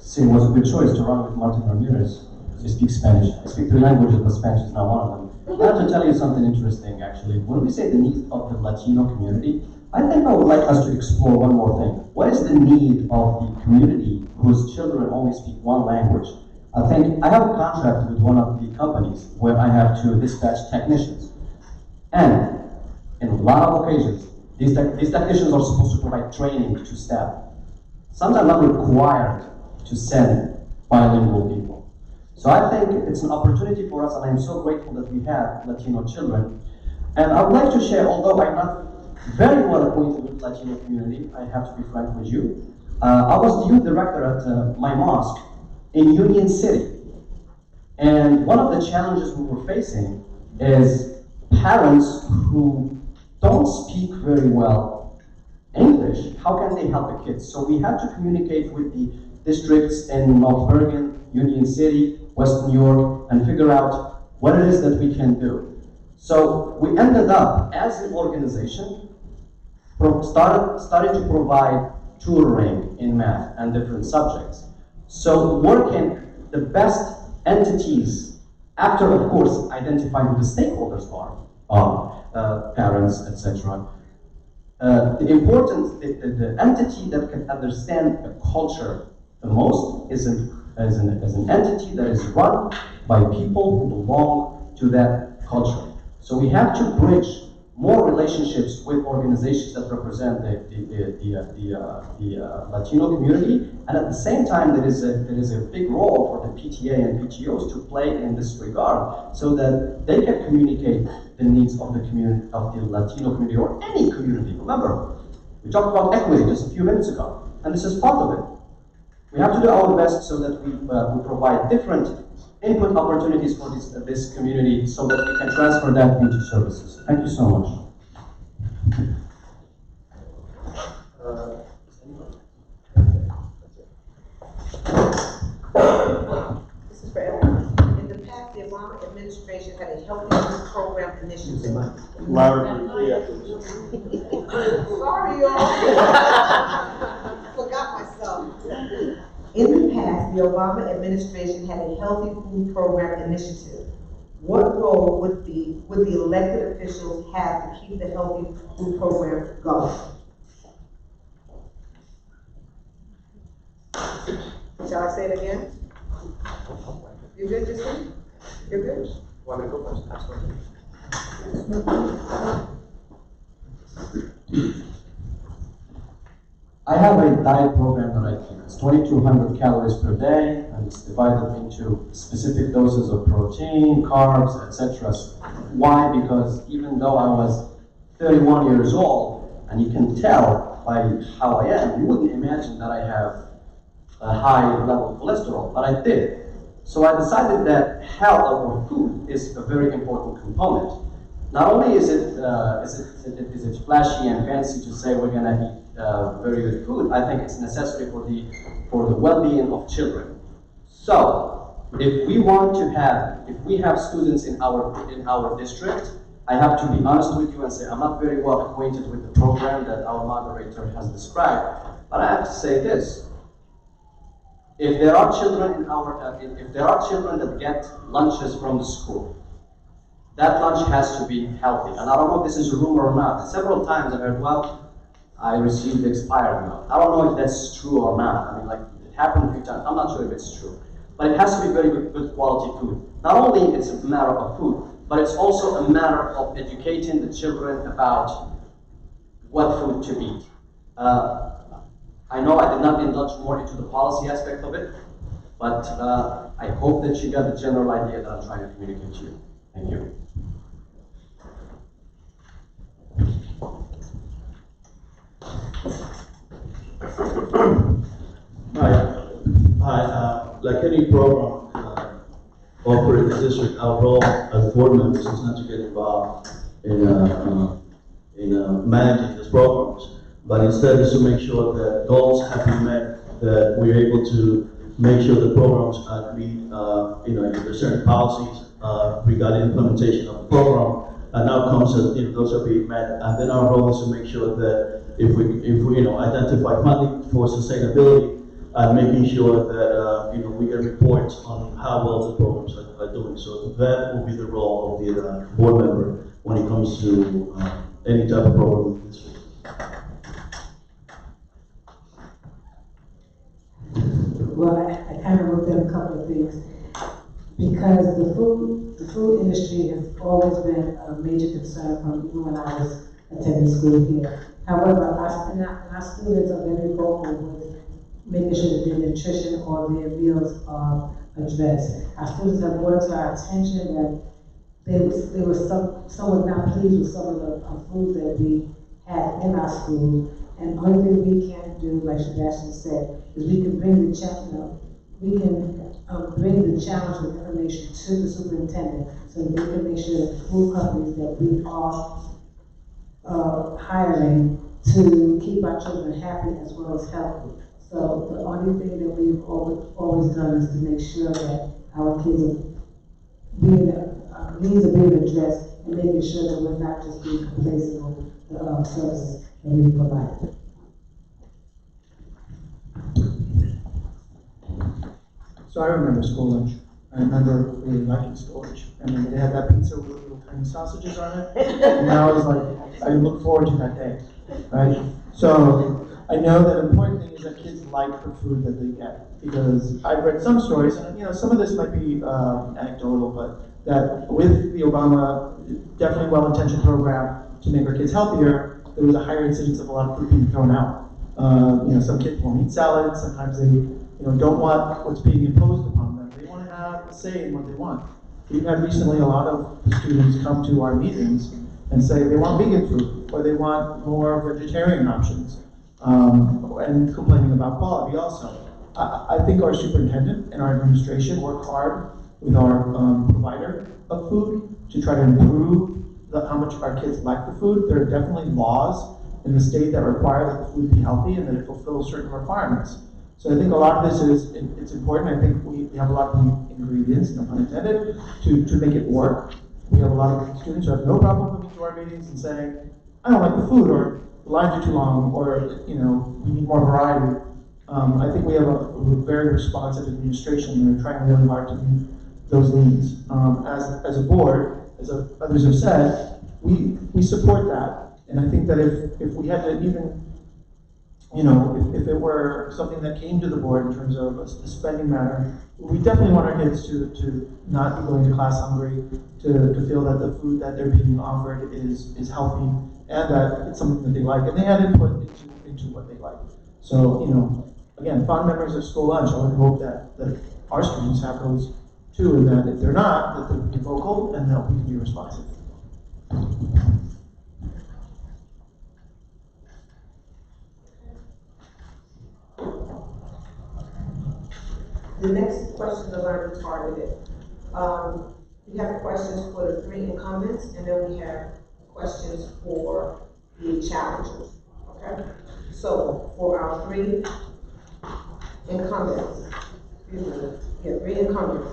See, it was a good choice to run with Martin Ramirez. He speaks Spanish. I speak three languages, but Spanish is not one of them. I have to tell you something interesting, actually. When we say the needs of the Latino community, I think I would like us to explore one more thing. What is the need of the community whose children only speak one language? I think I have a contract with one of the companies where I have to dispatch technicians. And in a lot of occasions, these technicians are supposed to provide training to staff. Sometimes I'm required to send bilingual people. So I think it's an opportunity for us, and I'm so grateful that we have Latino children. And I would like to share, although I'm not very well acquainted with the Latino community, I have to be frank with you. I was the youth director at my mosque in Union City. And one of the challenges we were facing is parents who don't speak very well English. How can they help the kids? So we had to communicate with the districts in North Bergen, Union City, West New York, and figure out what it is that we can do. So we ended up, as an organization, started to provide tutoring in math and different subjects. So working the best entities, after of course identifying who the stakeholders are, parents, etc. The entity that can understand the culture the most is an entity that is run by people who belong to that culture. So we have to bridge more relationships with organizations that represent the Latino community, and at the same time there is a big role for the PTA and PTOs to play in this regard, so that they can communicate the needs of the community, of the Latino community, or any community. Remember, we talked about equity just a few minutes ago, and this is part of it. We have to do our best so that we provide different input opportunities for this community, so that we can transfer that into services. Thank you so much. This is for everyone. In the past, the Obama administration had a healthy youth program initiative. Louder, please. Sorry, y'all. Forgot myself. In the past, the Obama administration had a healthy food program initiative. What role would the elected officials have to keep the healthy food program going? Shall I say it again? You good, Justin? You're good? Want to go first? I have a diet program that I keep. It's 2,200 calories per day, and it's divided into specific doses of protein, carbs, etc. Why? Because even though I was 31 years old, and you can tell by how I am, you wouldn't imagine that I have a high level of cholesterol, but I did. So I decided that health or food is a very important component. Not only is it flashy and fancy to say we're gonna eat very good food, I think it's necessary for the well-being of children. So if we have students in our district, I have to be honest with you and say I'm not very well acquainted with the program that our moderator has described, but I have to say this. If there are children that get lunches from the school, that lunch has to be healthy. And I don't know if this is a rumor or not. Several times I heard, well, I received expired milk. I don't know if that's true or not. I mean, like, it happened a few times. I'm not sure if it's true. But it has to be very good quality food. Not only it's a matter of food, but it's also a matter of educating the children about what food to eat. I know I did not indulge more into the policy aspect of it, but I hope that you got the general idea that I'm trying to communicate to you. Thank you. Hi. Like any program offered in the district, our role as board members is not to get involved in managing these programs, but instead is to make sure that goals have been met, that we're able to make sure the programs meet, if there's certain policies regarding implementation of the program and outcomes that those are being met. And then our role is to make sure that if we identify funding for sustainability and making sure that we get reports on how well the programs are doing. So that will be the role of the board member when it comes to any type of program in the district. Well, I kind of looked at a couple of things, because the food industry has always been a major concern from even when I was attending school here. However, our students are very vocal with making sure that their nutrition or their meals are addressed. Our students have brought to our attention that they were somewhat not pleased with some of the food that we had in our school. And the only thing we can do, like Sebastian said, is we can bring the challenge with information to the superintendent, so that they can make sure that the food companies that we are hiring to keep our children happy as well as healthy. So the only thing that we've always done is to make sure that our kids needs are being addressed, and making sure that we're not just being complacent with the services that we provide. So I remember school lunch. I remember really liking school lunch. I remember they had that pizza with little tiny sausages on it. And I was like, I look forward to that day, right? So I know that the important thing is that kids like the food that they get. Because I've read some stories, and some of this might be anecdotal, but that with the Obama definitely well-intentioned program to make our kids healthier, there was a higher incidence of a lot of food being thrown out. Some kids won't eat salad, sometimes they don't want what's being imposed upon them. They want to have a say in what they want. We've had recently a lot of students come to our meetings and say they want vegan food, or they want more vegetarian options, and complaining about quality also. I think our superintendent and our administration work hard with our provider of food to try to improve how much our kids like the food. There are definitely laws in the state that require that the food be healthy and that it fulfills certain requirements. So I think a lot of this it's important. I think we have a lot of ingredients, no pun intended, to make it work. We have a lot of students who have no problem coming to our meetings and saying, I don't like the food, or the lines are too long, or we need more variety. I think we have a very responsive administration, and they're trying really hard to meet those needs. As a board, as others have said, we support that. And I think that if we had to even, if it were something that came to the board in terms of a spending matter, we definitely want our kids to not be going to class hungry, to feel that the food that they're being offered is healthy, and that it's something that they like. And they had input into what they like. So, again, fond memories of school lunch. I would hope that our students have those too, and that if they're not, that they'll be vocal and that we can be responsive. The next questions are going to be targeted. We have questions for the 3 incumbents, and then we have questions for the challengers, okay? So, for our 3 incumbents, 3 incumbents,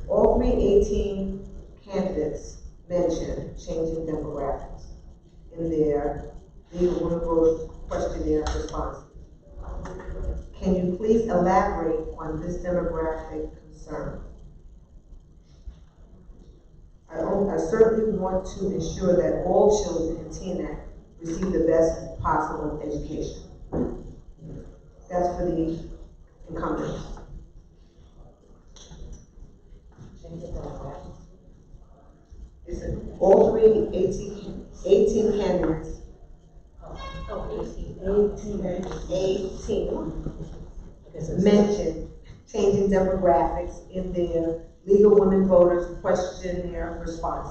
all 3 18 candidates mentioned changing demographics in their legal women voters questionnaire response. Can you please elaborate on this demographic concern? I certainly want to ensure that all children in Teaneck receive the best possible education. That's for the incumbents. Listen, all 3 18 candidates. 18 mentioned changing demographics in their legal women voters questionnaire response.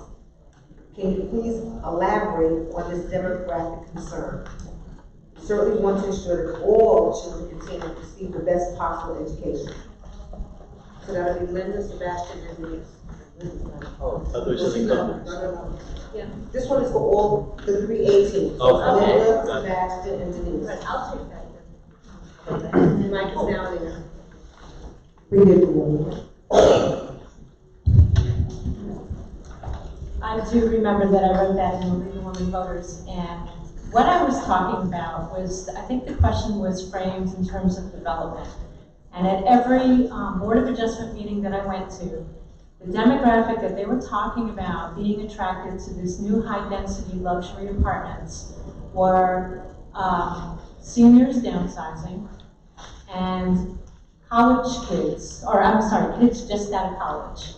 Can you please elaborate on this demographic concern? We certainly want to ensure that all children in Teaneck receive the best possible education. So that'll be Linda, Sebastian, and Denise. Oh, others are incumbents. No. Yeah. This one is for all the 3 18. Okay. Linda, Sebastian, and Denise. I'll take that. And Mike is now there. Read it for me. I do remember that I wrote that in the League of Women Voters, and what I was talking about was, I think the question was framed in terms of development. And at every Board of Adjustment meeting that I went to, the demographic that they were talking about being attracted to this new high-density luxury apartments were seniors downsizing and college kids, or I'm sorry, kids just out of college.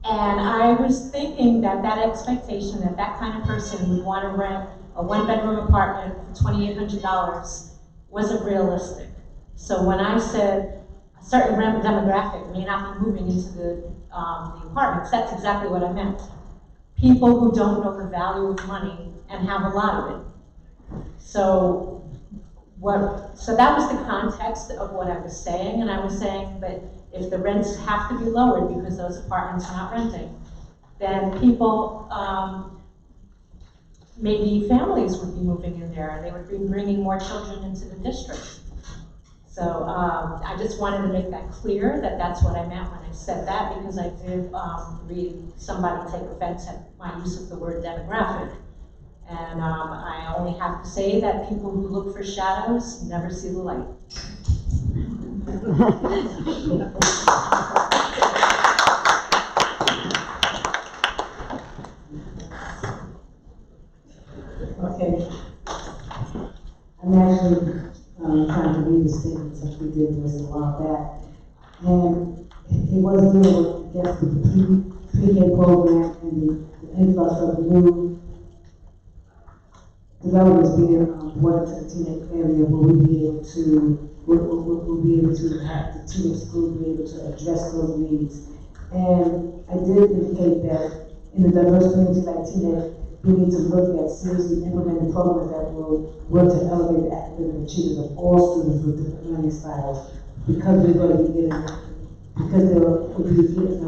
And I was thinking that that expectation that that kind of person would want to rent a 1-bedroom apartment for $2,800 wasn't realistic. So when I said a certain demographic may not be moving into the apartments, that's exactly what I meant. People who don't know the value of money and have a lot of it. So that was the context of what I was saying, and I was saying that if the rents have to be lowered because those apartments are not renting, then people, maybe families would be moving in there, and they would be bringing more children into the district. So I just wanted to make that clear that that's what I meant when I said that, because I did read somebody take offense at my use of the word demographic. And I only have to say that people who look for shadows never see the light. Okay. I'm actually trying to read the statement since we did this a while back. And it was dealing with, I guess, the pre-K program and the influx of new developers being brought into the Teaneck area where we'll be able to have the Teaneck school be able to address those needs. And I did indicate that in a diverse community like Teaneck, we need to look at seriously implementing programs that will work to elevate the academic achievement of all students with different learning styles. Because there will be getting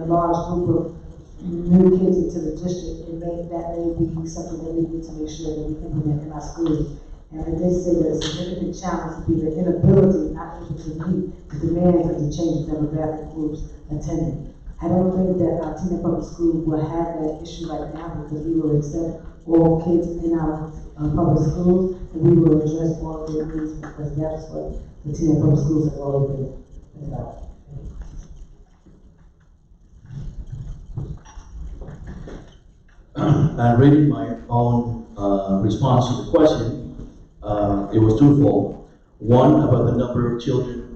a large group of new kids into the district, that may be something that we need to make sure that we implement in our schools. And I did say that a significant challenge would be the inability, not able to meet the demands of the changing demographic groups attending. I don't think that our Teaneck Public School will have that issue right now, because we will accept all kids in our public schools, and we will address all of their needs, because that's what the Teaneck Public Schools have always been about. I read my own response to the question. It was twofold. One, about the number of children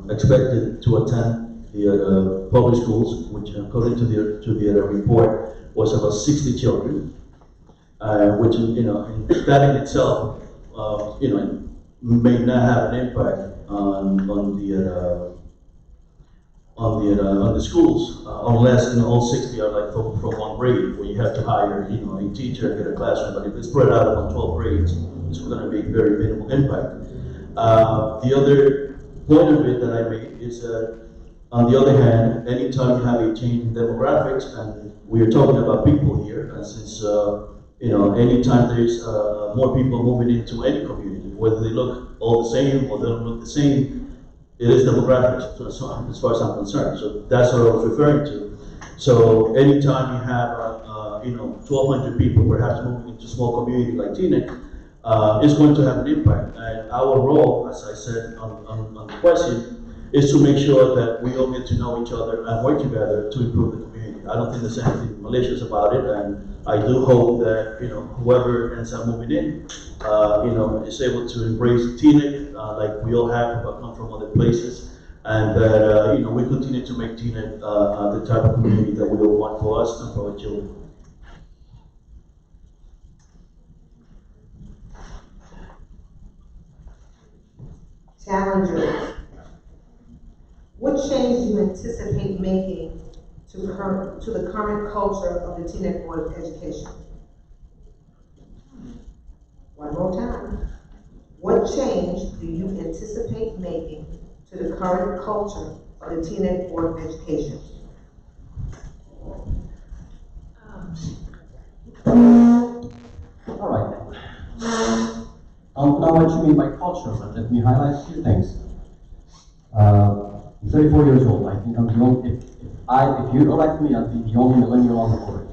expected to attend the public schools, which according to the report was about 60 children, which that in itself may not have an impact on the schools, unless, all 60 are like from one grade, where you have to hire, a teacher and get a classroom. But if it's spread out on 12 grades, it's gonna be very minimal impact. The other point of it that I made is that, on the other hand, anytime you have a change in demographics, and we are talking about people here, and since, anytime there's more people moving into any community, whether they look all the same or they don't look the same, it is demographics, so as far as I'm concerned. So that's what I was referring to. So anytime you have, 1,200 people perhaps moving into a small community like Teaneck, it's going to have an impact. And our role, as I said on the question, is to make sure that we all get to know each other and work together to improve the community. I don't think there's anything malicious about it, and I do hope that, whoever ends up moving in, is able to embrace Teaneck, like we all have, but come from other places, and that, we continue to make Teaneck the type of community that we all want for us and for our children. Challengers. What change do you anticipate making to the current culture of the Teaneck Board of Education? One more time. What change do you anticipate making to the current culture of the Teaneck Board of Education? All right. I don't know what you mean by culture, but let me highlight a few things. I'm 34 years old. I think I'm the only, if you elect me, I'll be the only millennial on the board.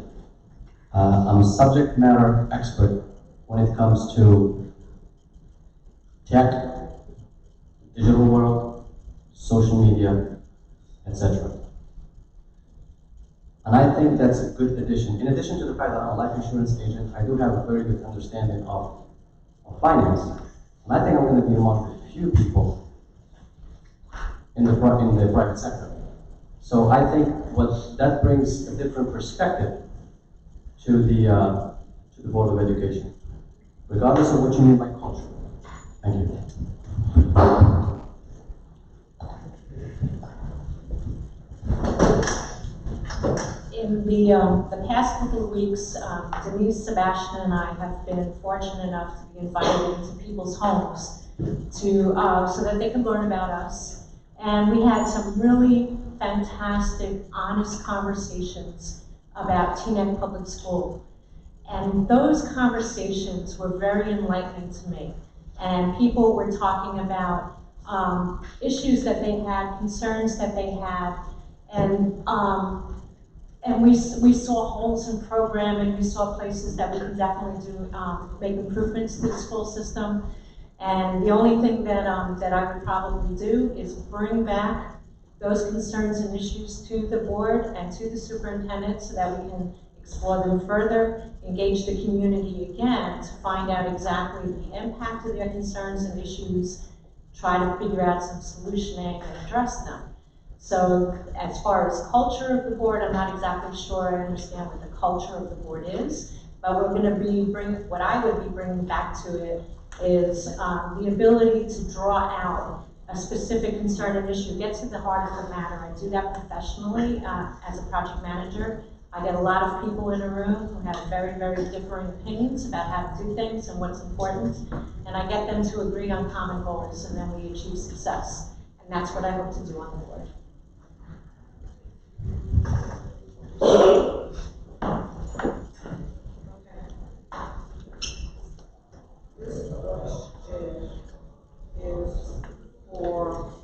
I'm a subject matter expert when it comes to tech, digital world, social media, etc. And I think that's a good addition. In addition to the fact that I'm a life insurance agent, I do have a very good understanding of finance. And I think I'm going to be among the few people in the private sector. So I think what that brings a different perspective to the Board of Education, regardless of what you mean by culture. Thank you. In the past couple of weeks, Denise, Sebastian, and I have been fortunate enough to be invited into people's homes so that they can learn about us. And we had some really fantastic, honest conversations about Teaneck Public School. And those conversations were very enlightening to me. And people were talking about issues that they had, concerns that they had, and we saw holes in programming. We saw places that we could definitely make improvements to the school system. And the only thing that I would probably do is bring back those concerns and issues to the board and to the superintendent so that we can explore them further, engage the community again to find out exactly the impact of their concerns and issues, try to figure out some solutioning and address them. So as far as culture of the board, I'm not exactly sure I understand what the culture of the board is, but we're going to what I would be bringing back to it is the ability to draw out a specific concern and issue, get to the heart of the matter. I do that professionally as a project manager. I get a lot of people in a room who have very, very differing opinions about how to do things and what's important, and I get them to agree on common goals, and then we achieve success. And that's what I hope to do on the board. This question is for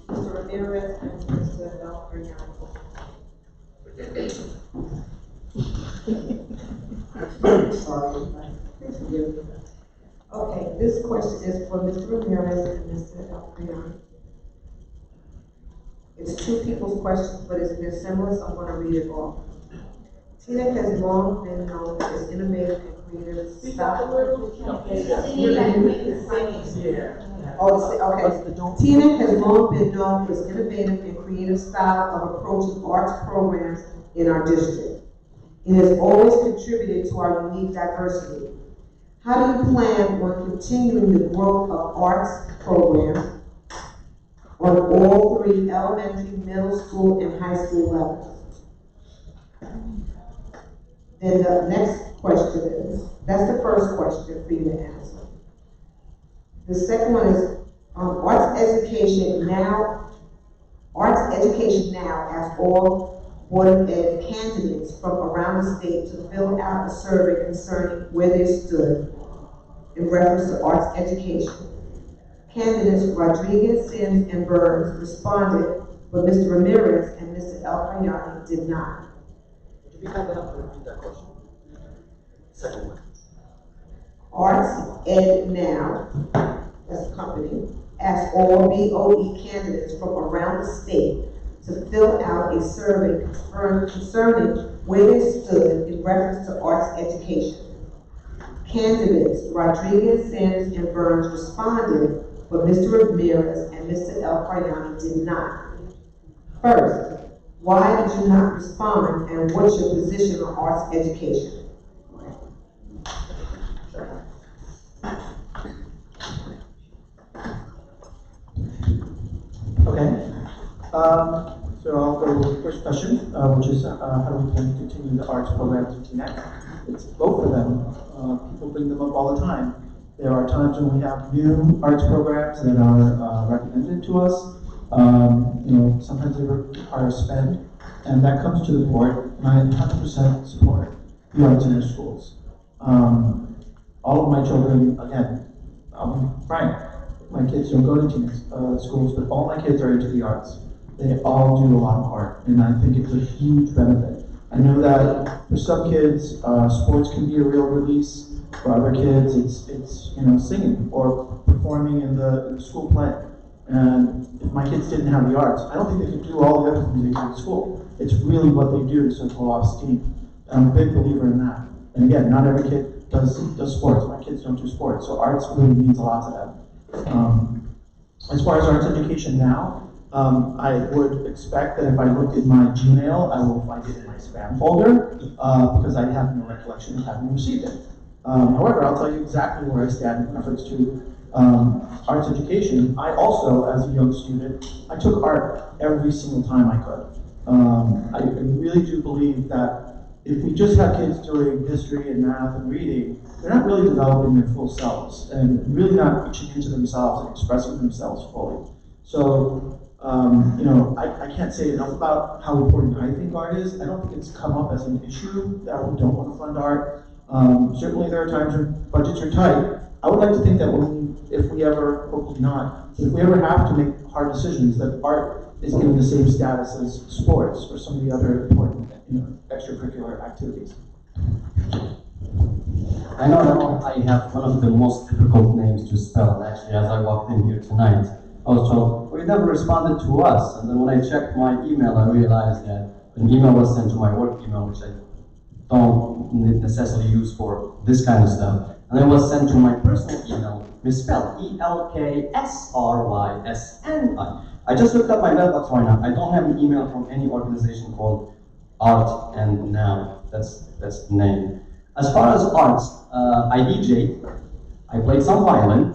Mr. Ramirez and Mr. Del Fernando. Sorry, please forgive me. Okay, this question is for Mr. Ramirez and Mr. Del Fernando. It's two people's questions, but they're similar, so I'm going to read it all. Teaneck has long been known for its innovative and creative style. Teaneck has long been known for its innovative and creative style of approaching arts programs in our district. It has always contributed to our unique diversity. How do you plan on continuing the growth of arts programs on all three elementary, middle school, and high school levels? Then the next question is, that's the first question for you to answer. The second one is, arts education now asks all Board of Ed candidates from around the state to fill out a survey concerning where they stood in reference to arts education. Candidates Rodriguez, Sims, and Burns responded, but Mr. Ramirez and Mr. El Kayani did not. Would you be kind enough to repeat that question? Second one. Arts Ed Now, that's the company, asked all BOE candidates from around the state to fill out a survey concerning where they stood in reference to arts education. Candidates Rodriguez, Sims, and Burns responded, but Mr. Ramirez and Mr. El Kayani did not. First, why did you not respond, and what's your position on arts education? Okay. So I'll go with the first question, which is how do we plan to continue the arts programs in Teaneck? It's both of them. People bring them up all the time. There are times when we have new arts programs that are recommended to us. Sometimes they require spend, and that comes to the board, and I 100% support the arts in our schools. All of my children, again, I'll be frank, my kids don't go to Teaneck schools, but all my kids are into the arts. They all do a lot of art, and I think it's a huge benefit. I know that for some kids, sports can be a real release. For other kids, it's singing or performing in the school play. And if my kids didn't have the arts, I don't think they could do all the other things they do at school. It's really what they do to sort of blow off steam. I'm a big believer in that. And again, not every kid does sports. My kids don't do sports, so arts really means a lot to them. As far as arts education now, I would expect that if I looked in my Gmail, I will find it in my spam folder because I have no recollection of having received it. However, I'll tell you exactly where I stand in reference to arts education. I also, as a young student, I took art every single time I could. I really do believe that if we just have kids doing history and math and reading, they're not really developing their full selves and really not reaching into themselves and expressing themselves fully. So, I can't say enough about how important I think art is. I don't think it's come up as an issue that we don't want to fund art. Certainly there are times when budgets are tight. I would like to think that if we ever, hopefully not, if we ever have to make hard decisions, that art is given the same status as sports or some of the other important, extracurricular activities. I know I have one of the most difficult names to spell, and actually as I walked in here tonight, I was told, well, you never responded to us. And then when I checked my email, I realized that an email was sent to my work email, which I don't necessarily use for this kind of stuff. And it was sent to my personal email, misspelled, ELKSRYSNI. I just looked up my mailbox right now. I don't have an email from any organization called Art and Now. That's the name. As far as arts, I DJ'd, I played some violin,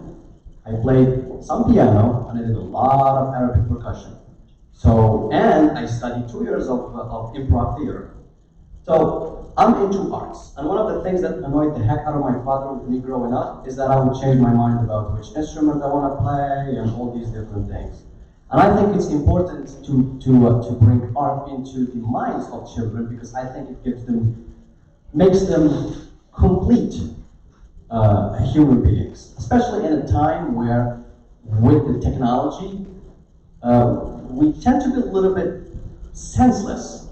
I played some piano, and I did a lot of Arabic percussion. And I studied 2 years of improv theater. So I'm into arts, and one of the things that annoyed the heck out of my father with me growing up is that I would change my mind about which instrument I want to play and all these different things. And I think it's important to bring art into the minds of children because I think it makes them complete human beings, especially in a time where, with the technology, we tend to be a little bit senseless.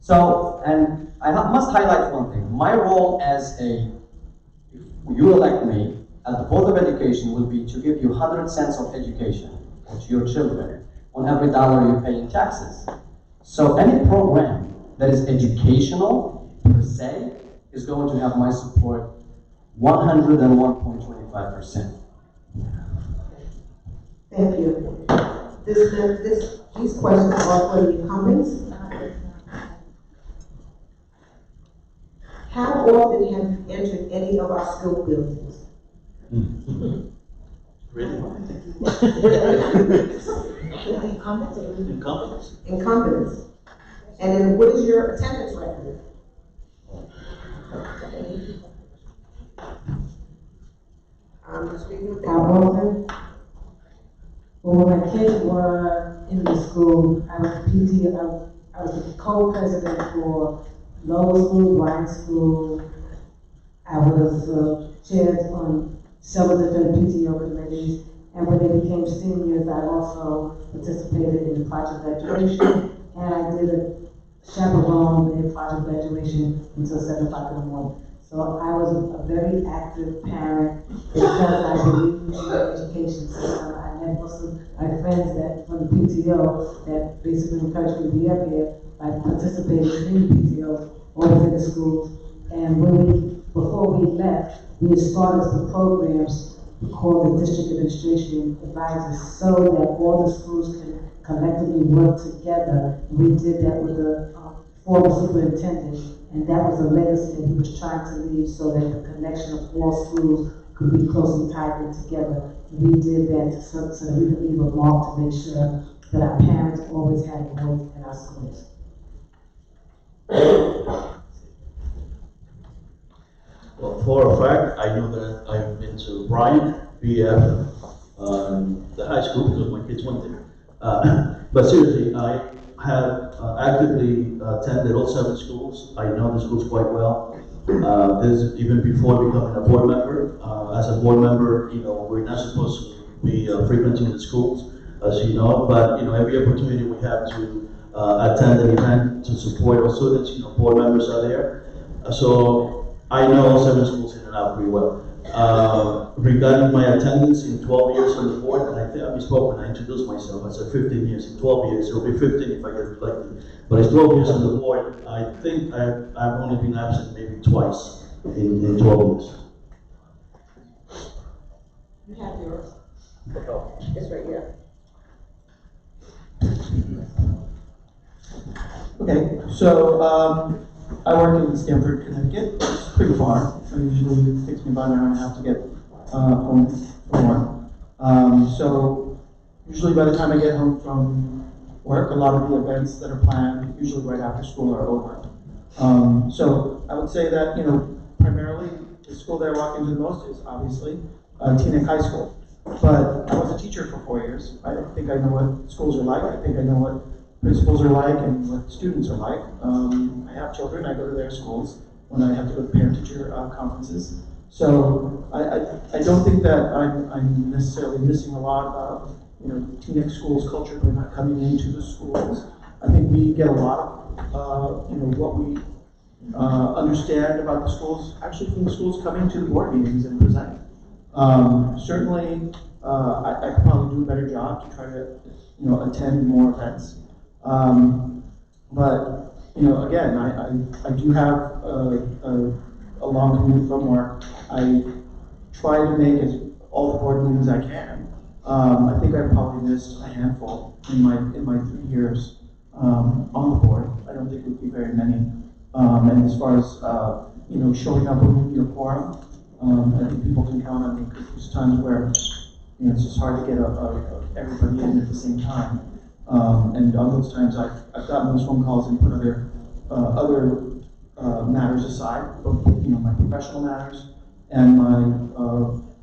So, and I must highlight one thing. My role as if you elect me, as the Board of Education, will be to give you 100 cents of education to your children on every dollar you pay in taxes. So any program that is educational, per se, is going to have my support 101.25%. Thank you. These questions are for the incumbents. How often have you entered any of our school buildings? Really? Incumbents? Incumbents. And then what is your attendance record? Just reading with I wasn't. Well, when my kids were in the school, I was I was the co-president for lower school, Bryan School. I was chaired on several different PTO committees. And when they became seniors, I also participated in project graduation. And I did a chaperone their project graduation until 7 o'clock in the morning. So I was a very active parent because I believe in the education system. I met most of my friends that from the PTO that basically encouraged me to be up here by participating in the PTO over in the schools. And before we left, we had started some programs called the District Administration Advisors so that all the schools can collectively work together. We did that with the former superintendent, and that was a legacy that he was trying to leave so that the connection of all schools could be closely tied in together. We did that so that we could leave a mark to make sure that our parents always had a voice in our schools. Well, for a fact, I know that I've been to Bryan, BF, the high school because my kids went there. But seriously, I have actively attended all 7 schools. I know the schools quite well. This even before becoming a board member. As a board member, we're not supposed to be frequenting the schools, as you know. But every opportunity we have to attend an event to support our students, board members are there. So I know all 7 schools in and out pretty well. Regarding my attendance in 12 years on the board, and I think I misspoke when I introduced myself. I said 15 years. In 12 years, it'll be 15 if I get elected. But it's 12 years on the board. I think I've only been absent maybe twice in 12 years. You have yours. It's right here. Okay, so I work in Stamford, Connecticut. It's pretty far. So usually it takes me about an hour and a half to get home from work. So usually by the time I get home from work, a lot of the events that are planned, usually right after school, are over. So I would say that, primarily the school that I walk into the most is obviously Teaneck High School. But I was a teacher for 4 years. I think I know what schools are like. I think I know what principals are like and what students are like. I have children. I go to their schools when I have to go to parent-teacher conferences. So I don't think that I'm necessarily missing a lot about Teaneck schools culture coming into the schools. I think we get a lot of what we understand about the schools actually from the schools coming to the board meetings and presenting. Certainly, I could probably do a better job to try to attend more events. But again, I do have a long commute from work. I try to make all the board meetings I can. I think I probably missed a handful in my 3 years on the board. I don't think it would be very many. And as far as showing up when we need a quorum, I think people can count on me because there's times where it's just hard to get everybody in at the same time. And on those times, I've gotten those phone calls and put other matters aside, both my professional matters and my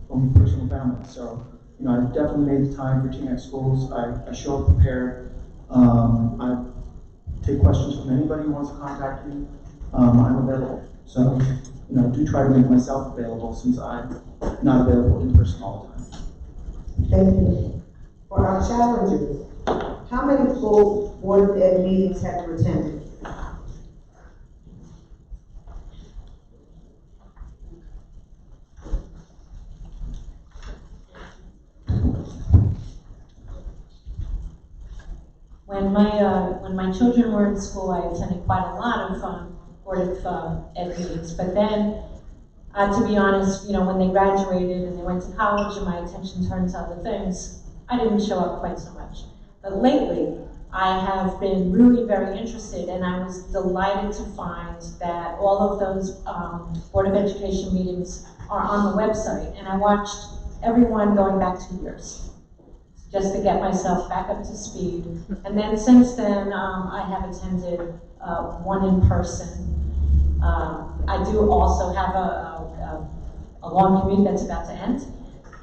own personal family. So I definitely made the time for Teaneck schools. I show up prepared. I take questions from anybody who wants to contact me. I'm available. So I do try to make myself available since I'm not available in person all the time. Thank you. For our challengers, how many full Board of Ed meetings have you attended? When my children were in school, I attended quite a lot of Board of Ed meetings. But then, to be honest, when they graduated and they went to college and my attention turned to other things, I didn't show up quite so much. But lately, I have been really very interested, and I was delighted to find that all of those Board of Education meetings are on the website, and I watched everyone going back 2 years, just to get myself back up to speed. And then since then, I have attended one in person. I do also have a long commute that's about to end.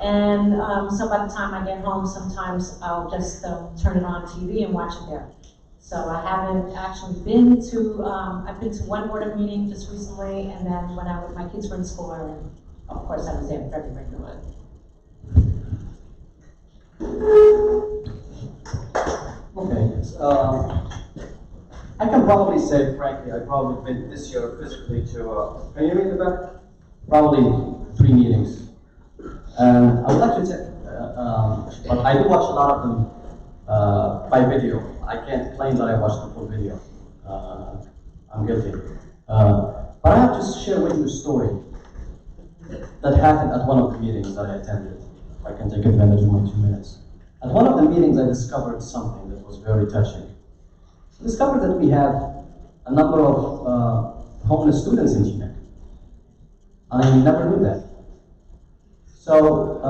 And so by the time I get home, sometimes I'll just turn it on TV and watch it there. So I haven't actually been to, I've been to one board of meeting just recently, and then when my kids were in school, of course I was there very regularly. Okay, I can probably say, frankly, I've probably been this year physically to, can you hear me in the back? Probably 3 meetings. And I would like to say, but I do watch a lot of them by video. I can't claim that I watched the full video. I'm guilty. But I have to share with you a story that happened at one of the meetings that I attended. If I can take advantage of my 2 minutes. At one of the meetings, I discovered something that was very touching. I discovered that we have a number of homeless students in Teaneck. I never knew that. So,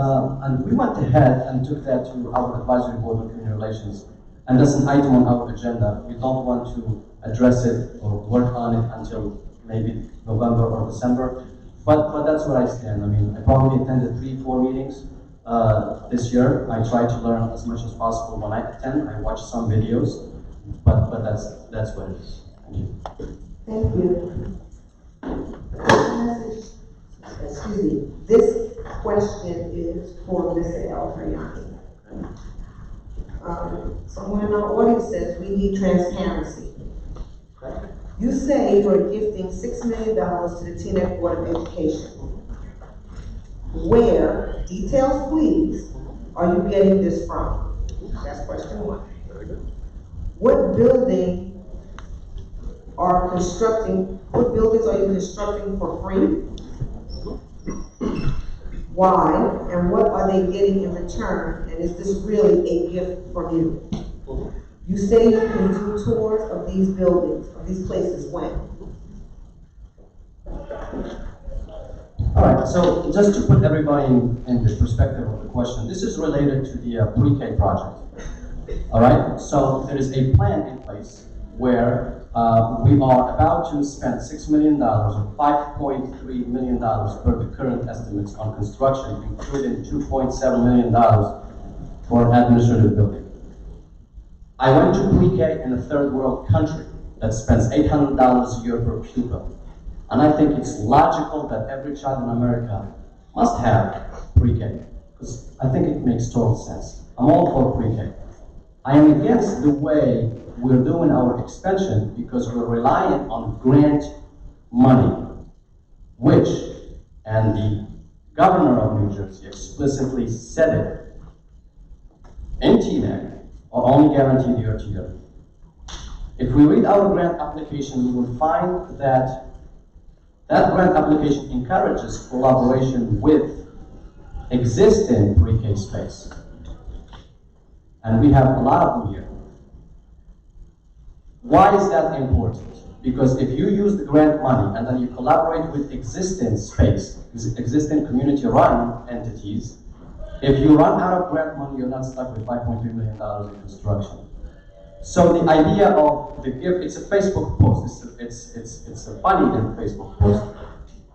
and we went ahead and took that to our advisory board on community relations. And that's an item on our agenda. We don't want to address it or work on it until maybe November or December. But that's where I stand. I mean, I probably attended 3-4 meetings this year. I try to learn as much as possible when I attend. I watch some videos, but that's what it is. Thank you. Thank you. Excuse me. This question is for Ms. El-Kariani. Someone in our audience says we need transparency. You say you're gifting $6 million to the Teaneck Board of Education. Where, details please, are you getting this from? That's question 1. What buildings are you constructing for free? Why, and what are they getting in return, and is this really a gift from you? You say you can do tours of these buildings, of these places, when? All right, so just to put everybody in the perspective of the question, this is related to the pre-K project. All right, so there is a plan in place where we are about to spend $6 million or $5.3 million per the current estimates on construction, including $2.7 million for an administrative building. I went to pre-K in a third world country that spends $800 a year per pupil. And I think it's logical that every child in America must have pre-K, because I think it makes total sense. I'm all for pre-K. I am against the way we're doing our expansion because we're relying on grant money, which, and the governor of New Jersey explicitly said it, in Teaneck, are only guaranteed year to year. If we read our grant application, we will find that that grant application encourages collaboration with existing pre-K space. And we have a lot of them here. Why is that important? Because if you use the grant money and then you collaborate with existing space, existing community-run entities, if you run out of grant money, you're not stuck with $5.3 million in construction. So the idea of the gift, it's a Facebook post, it's a funny little Facebook post,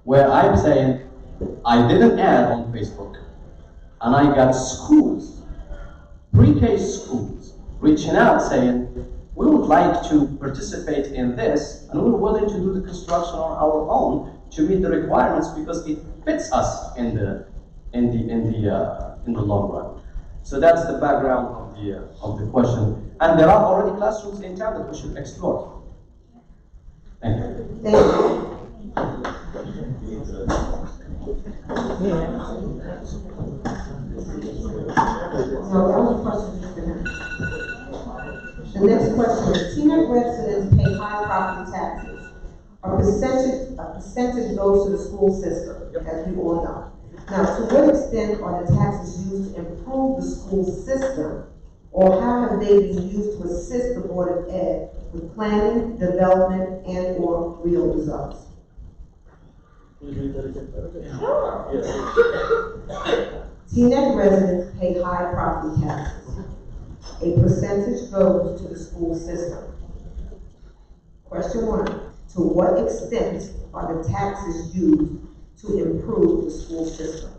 where I'm saying, I did an ad on Facebook, and I got schools, pre-K schools, reaching out saying, we would like to participate in this, and we're willing to do the construction on our own to meet the requirements because it fits us in the long run. So that's the background of the question. And there are already classrooms in town that we should explore. Thank you. Thank you. No, that was a question. The next question is, Teaneck residents pay high property taxes. A percentage goes to the school system, as we all know. Now, to what extent are the taxes used to improve the school system, or how have they been used to assist the Board of Ed with planning, development, and/or real results? Teaneck residents pay high property taxes. A percentage goes to the school system. Question 1, to what extent are the taxes used to improve the school system?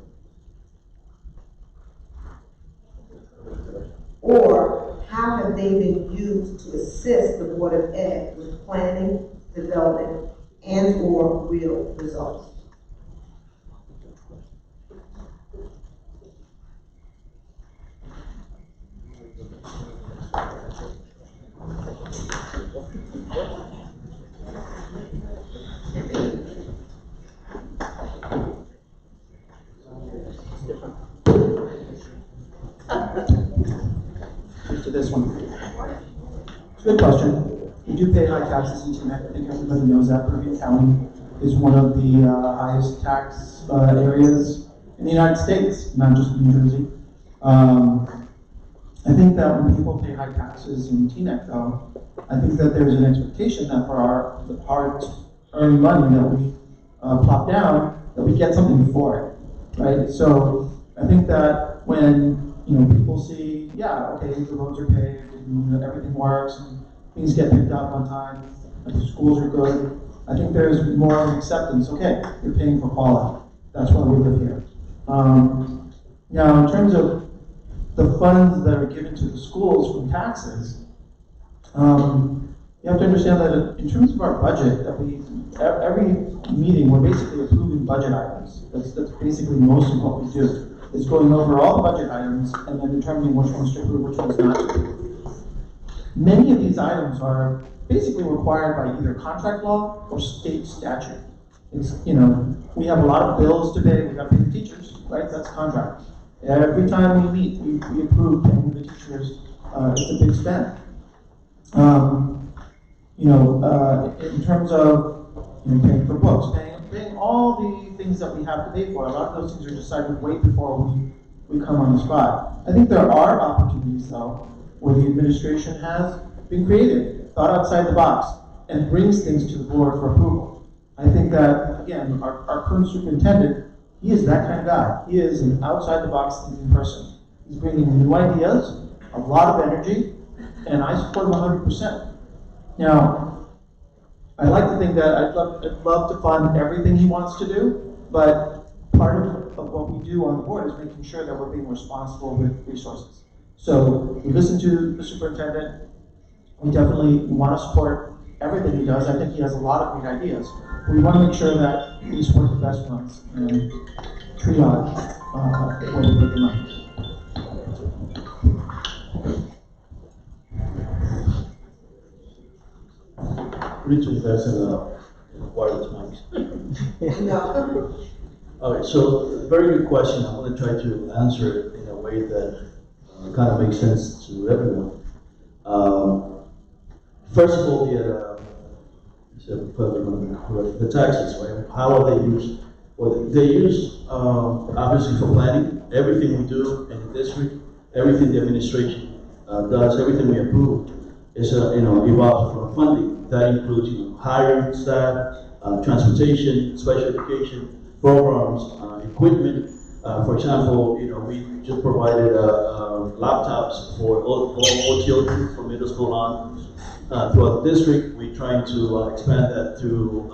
Or how have they been used to assist the Board of Ed with planning, development, and/or real results? To this one. It's a good question. We do pay high taxes in Teaneck. I think everybody knows that. Bergen County is one of the highest tax areas in the United States, not just New Jersey. I think that when people pay high taxes in Teaneck, though, I think that there's an expectation that for our hard-earned money that we plop down, that we get something for it, right? So I think that when people see, yeah, okay, the roads are paved and everything works and things get picked up on time, and the schools are good, I think there's more of an acceptance. Okay, you're paying for quality. That's why we live here. Now, in terms of the funds that are given to the schools from taxes, you have to understand that in terms of our budget, that every meeting we're basically approving budget items. That's basically most of what we do. Is going over all the budget items and then determining which ones to approve, which ones not to approve. Many of these items are basically required by either contract law or state statute. It's, we have a lot of bills to pay. We got to pay the teachers, right? That's contract. Every time we meet, we approve paying the teachers. It's a big spend. In terms of paying for books, paying all the things that we have to pay for. A lot of those things are decided way before we come on the spot. I think there are opportunities, though, where the administration has been creative, thought outside the box, and brings things to the board for approval. I think that, again, our current superintendent, he is that kind of guy. He is an outside-the-box thinking person. He's bringing new ideas, a lot of energy, and I support him 100%. Now, I like to think that I'd love to fund everything he wants to do, but part of what we do on the board is making sure that we're being responsible with resources. So we listen to the superintendent. We definitely want to support everything he does. I think he has a lot of great ideas. We want to make sure that we support the best ones and triage where we put the money. Richard has a wireless mic. No. Okay, so very good question. I'm going to try to answer it in a way that kind of makes sense to everyone. First of all, the taxes, right? How are they used? Well, they use obviously for planning. Everything we do in the district, everything the administration does, everything we approve is evolves from funding. That includes hiring staff, transportation, special education programs, equipment. For example, we just provided laptops for all children from middle school on throughout the district. We're trying to expand that to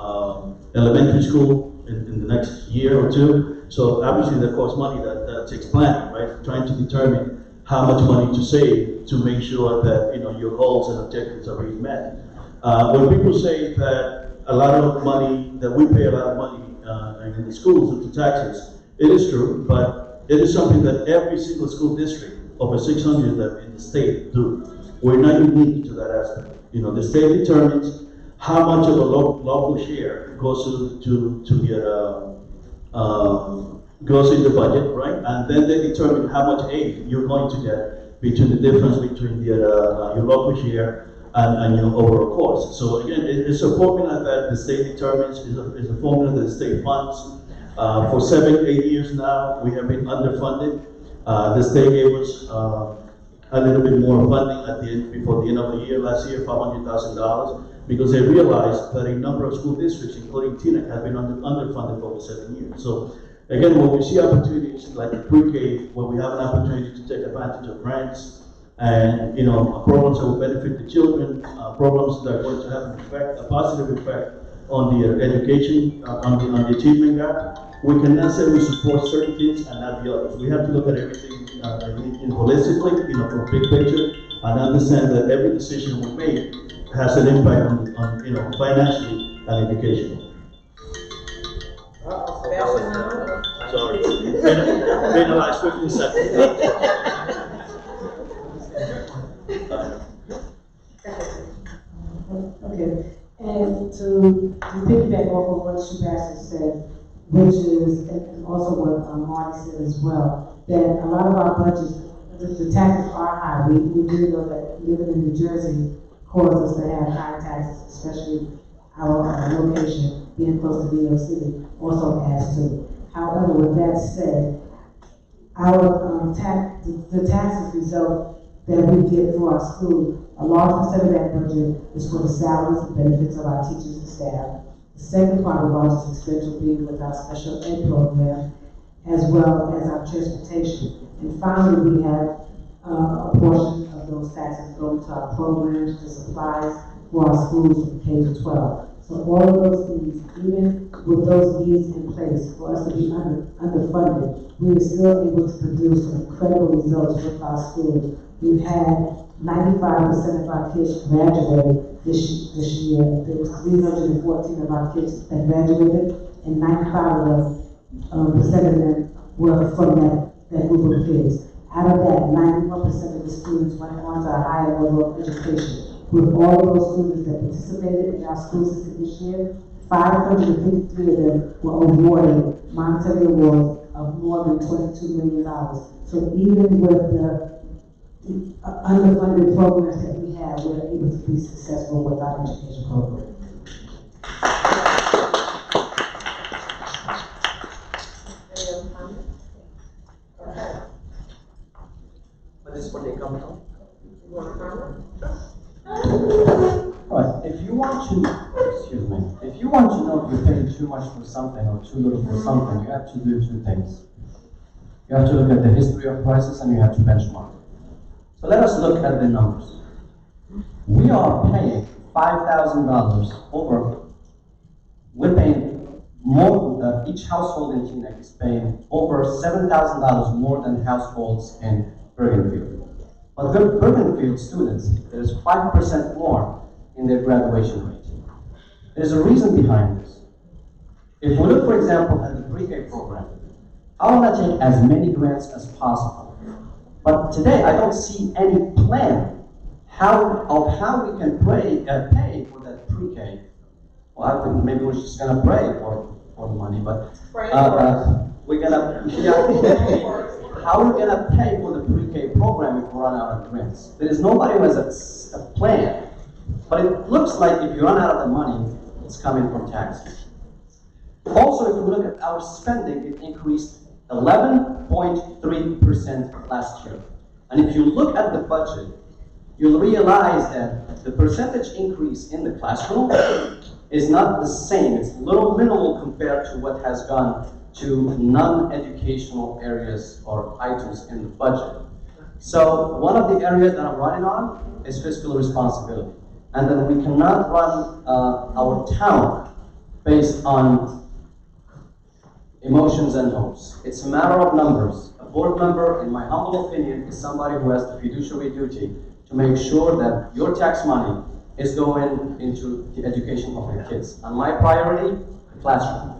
elementary school in the next year or two. So obviously that costs money. That takes planning, right? Trying to determine how much money to save to make sure that your goals and objectives are being met. When people say that a lot of money, that we pay a lot of money in the schools due to taxes, it is true, but it is something that every single school district, over 600 that in the state, do. We're not unique to that aspect. The state determines how much of a local share goes goes in the budget, right? And then they determine how much aid you're going to get between the difference between your local share and your overall cost. So again, it's a formula that the state determines, is a formula that the state funds. For 7-8 years now, we have been underfunded. The state gave us a little bit more funding at the end, before the end of the year. Last year, $500,000, because they realized that a number of school districts, including Teaneck, have been underfunded for over 7 years. So again, when we see opportunities like the pre-K, where we have an opportunity to take advantage of grants and programs that will benefit the children, programs that are going to have an effect, a positive effect on the education, on the achievement gap, we cannot say we support certain things and not the others. We have to look at everything holistically, from a big picture, and understand that every decision we make has an impact on financially and education. Sorry, penalized 15 seconds. Okay, and to piggyback off of what Sebastian said, which is, and also what Marty said as well, that a lot of our budgets, the taxes are high. We do know that living in New Jersey causes us to have high taxes, especially our location being close to New York City also adds to it. However, with that said, our the taxes result that we get for our school, a large percent of that budget is for the salaries and benefits of our teachers and staff. The second part of the largest expense will be with our special ed program, as well as our transportation. And finally, we have a portion of those taxes going to our programs, to supplies for our schools from K to 12. So all of those things, even with those needs in place, for us to be underfunded, we are still able to produce some incredible results with our schools. We've had 95% of our kids graduate this year. There was 314 of our kids that graduated, and 95% of them were from that group of kids. Out of that, 91% of the students went on to a higher level of education. With all of those students that participated in our school system this year, 553 of them were awarded monetary awards of more than $22 million. So even with the underfunded programs that we have, we're able to be successful with our education program. But this is what they come from. You want to comment? Right. If you want to know if you're paying too much for something or too little for something, you have to do two things. You have to look at the history of prices and you have to benchmark. So let us look at the numbers. We are paying $5,000 over. We're paying more. Each household in Teaneck is paying over $7,000 more than households in Bergenfield. But the Bergenfield students, there's 5% more in their graduation rate. There's a reason behind this. If we look, for example, at the pre-K program, I want to take as many grants as possible. But today, I don't see any plan of how we can pay for that pre-K. Well, I think maybe we're just going to pray for the money, but we're going to. How are we going to pay for the pre-K program if we run out of grants? There is nobody who has a plan. But it looks like if you run out of the money, it's coming from taxes. Also, if we look at our spending, it increased 11.3% last year. And if you look at the budget, you'll realize that the percentage increase in the classroom is not the same. It's a little minimal compared to what has gone to non-educational areas or items in the budget. So one of the areas that I'm running on is fiscal responsibility. And then we cannot run our town based on emotions and hopes. It's a matter of numbers. A board member, in my humble opinion, is somebody who has the fiduciary duty to make sure that your tax money is going into the education of your kids. And my priority, the classroom.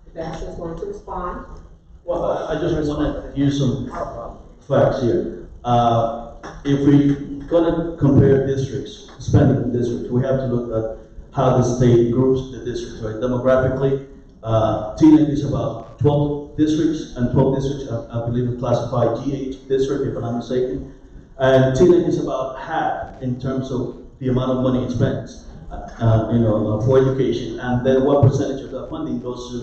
Sebastian's going to respond. Well, I just want to use some facts here. If we're going to compare districts, spending districts, we have to look at how the state groups the districts, right? Demographically, Teaneck is about 12 districts, and 12 districts, I believe, is classified GH district, if I'm not mistaken. And Teaneck is about half in terms of the amount of money it spends. for education, and then what percentage of that funding goes to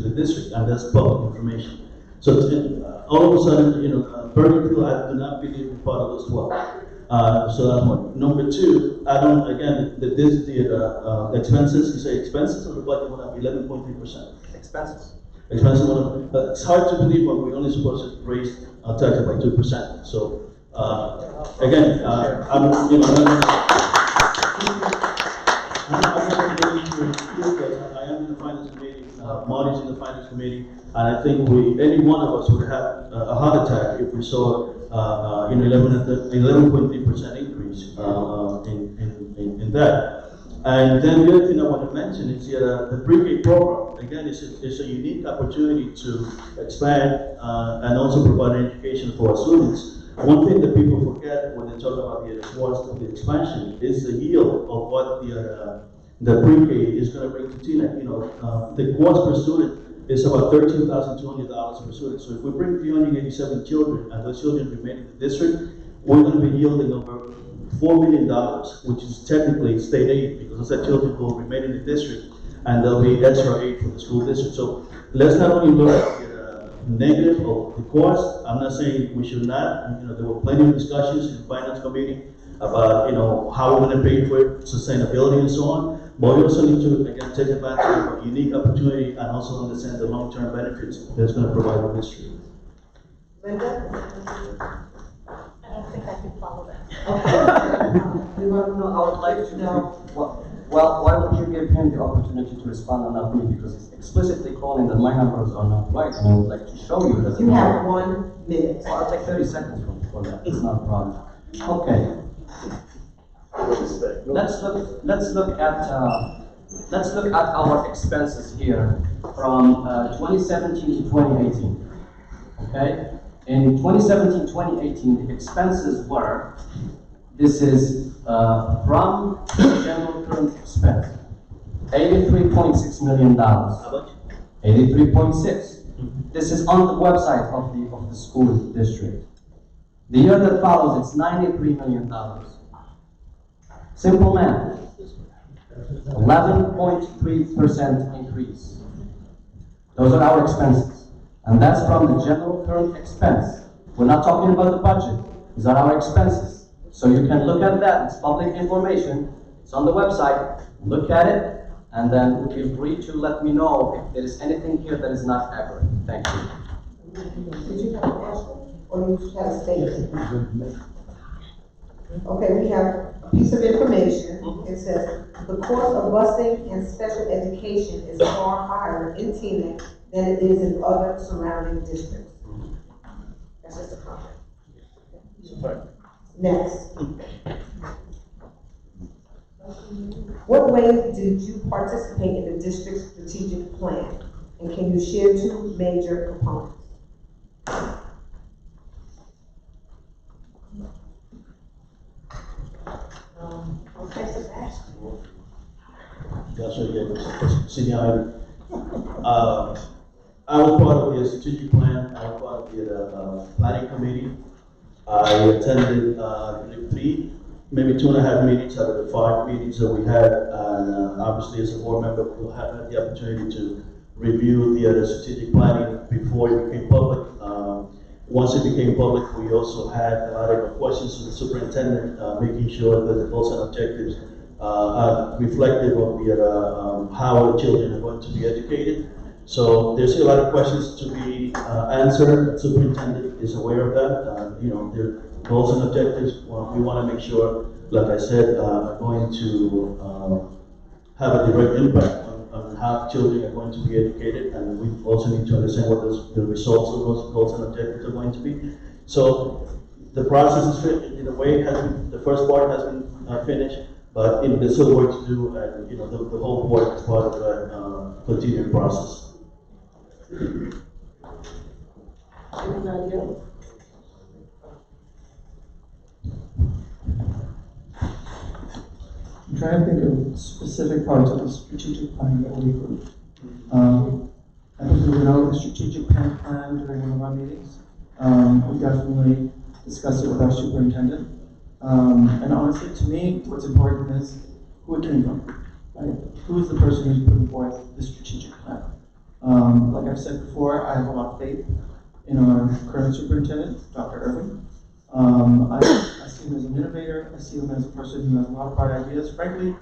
the district, and that's public information. So all of a sudden, Burger I do not believe in part of those 12. So that's one. Number two, I don't, again, the expenses, you say expenses of the budget went up 11.3%. Expenses. Expenses went up, it's hard to believe when we're only supposed to raise our taxes by 2%. So, again, I'm not going to I am in the finance committee, Marty's in the finance committee, and I think any one of us would have a heart attack if we saw 11.3% increase in that. And then the other thing I want to mention is the pre-K program. Again, it's a unique opportunity to expand and also provide education for our students. One thing that people forget when they talk about the cost of the expansion is the yield of what the pre-K is going to bring to Teaneck. The cost per student is about $13,200 per student. So if we bring 387 children and those children remain in the district, we're going to be yielding over $4 million, which is technically state aid, because those children will remain in the district and there'll be extra aid from the school district. So let's not only look at the negative of the cost. I'm not saying we should not. There were plenty of discussions in the finance committee about how we're going to pay for it, sustainability and so on. But we also need to, again, take advantage of a unique opportunity and also understand the long-term benefits that it's going to provide the district. Linda? I don't think I can follow that. We want to know, I would like to know. Well, why would you give him the opportunity to respond and not me? Because it's explicitly calling that my numbers are not right, and I would like to show you that. You have 1 minute. Well, I'll take 30 seconds for that. It's not a problem. Okay. Let's look at our expenses here from 2017 to 2018. Okay. In 2017-2018, the expenses were, this is from general current expense, $83.6 million. How much? 83.6. This is on the website of the school district. The year that follows, it's $93 million. Simple math. 11.3% increase. Those are our expenses. And that's from the general current expense. We're not talking about the budget. These are our expenses. So you can look at that. It's public information. It's on the website. Look at it. And then feel free to let me know if there is anything here that is not accurate. Thank you. Did you have a question? Or you have a statement? Okay, we have a piece of information. It says, the cost of busing and special education is far higher in Teaneck than it is in other surrounding districts. That's just a comment. Next. What ways did you participate in the district's strategic plan? And can you share 2 major components? I was part of the strategic plan. I was part of the planning committee. I attended maybe 2.5 meetings out of the 5 meetings that we had. And obviously, as a board member, we'll have had the opportunity to review the strategic planning before it became public. Once it became public, we also had a lot of questions to the superintendent, making sure that the goals and objectives are reflective of how our children are going to be educated. So there's a lot of questions to be answered. The superintendent is aware of that. The goals and objectives, we want to make sure, like I said, are going to have a direct impact on how children are going to be educated, and we also need to understand what the results of those goals and objectives are going to be. So the process is, in a way, the first part has been finished, but there's still work to do, and the whole board is part of that continuing process. Anybody else? I'm trying to think of specific parts of the strategic plan that we approved. I think we went over the strategic plan during one of our meetings. We definitely discussed it with our superintendent. And honestly, to me, what's important is who it came from, right? Who is the person who's putting forth the strategic plan? Like I've said before, I have a lot of faith in our current superintendent, Dr. Irving. I see him as an innovator. I see him as a person who has a lot of bright ideas. Frankly,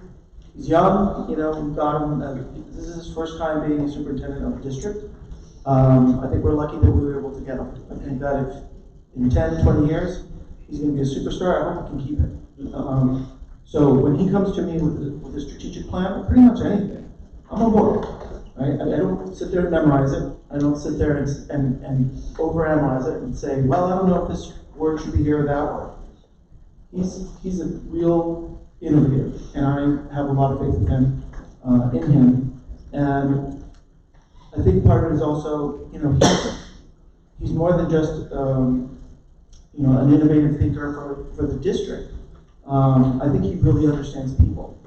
he's young. You know, we've got him. This is his first time being a superintendent of a district. I think we're lucky that we were able to get him. I think that if in 10, 20 years, he's going to be a superstar, I hope he can keep it. So when he comes to me with a strategic plan, pretty much anything, I'm on board. Right? I don't sit there and memorize it. I don't sit there and overanalyze it and say, well, I don't know if this word should be here or that word. He's a real innovator, and I have a lot of faith in him. And I think part of it is also, you know, he's more than just, you know, an innovative thinker for the district. I think he really understands people.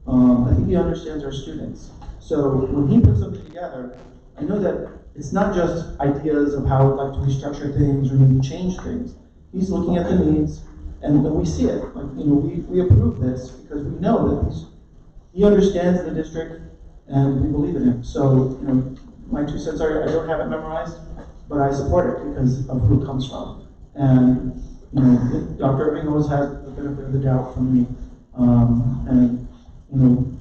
I think he understands our students. So when he puts something together, I know that it's not just ideas of how we'd like to restructure things or maybe change things. He's looking at the needs, and we see it. Like, you know, we approve this because we know that he understands the district, and we believe in him. So, you know, my 2 cents are, I don't have it memorized, but I support it because of who it comes from. And, you know, Dr. Irving always has the benefit of the doubt from me. And, you know,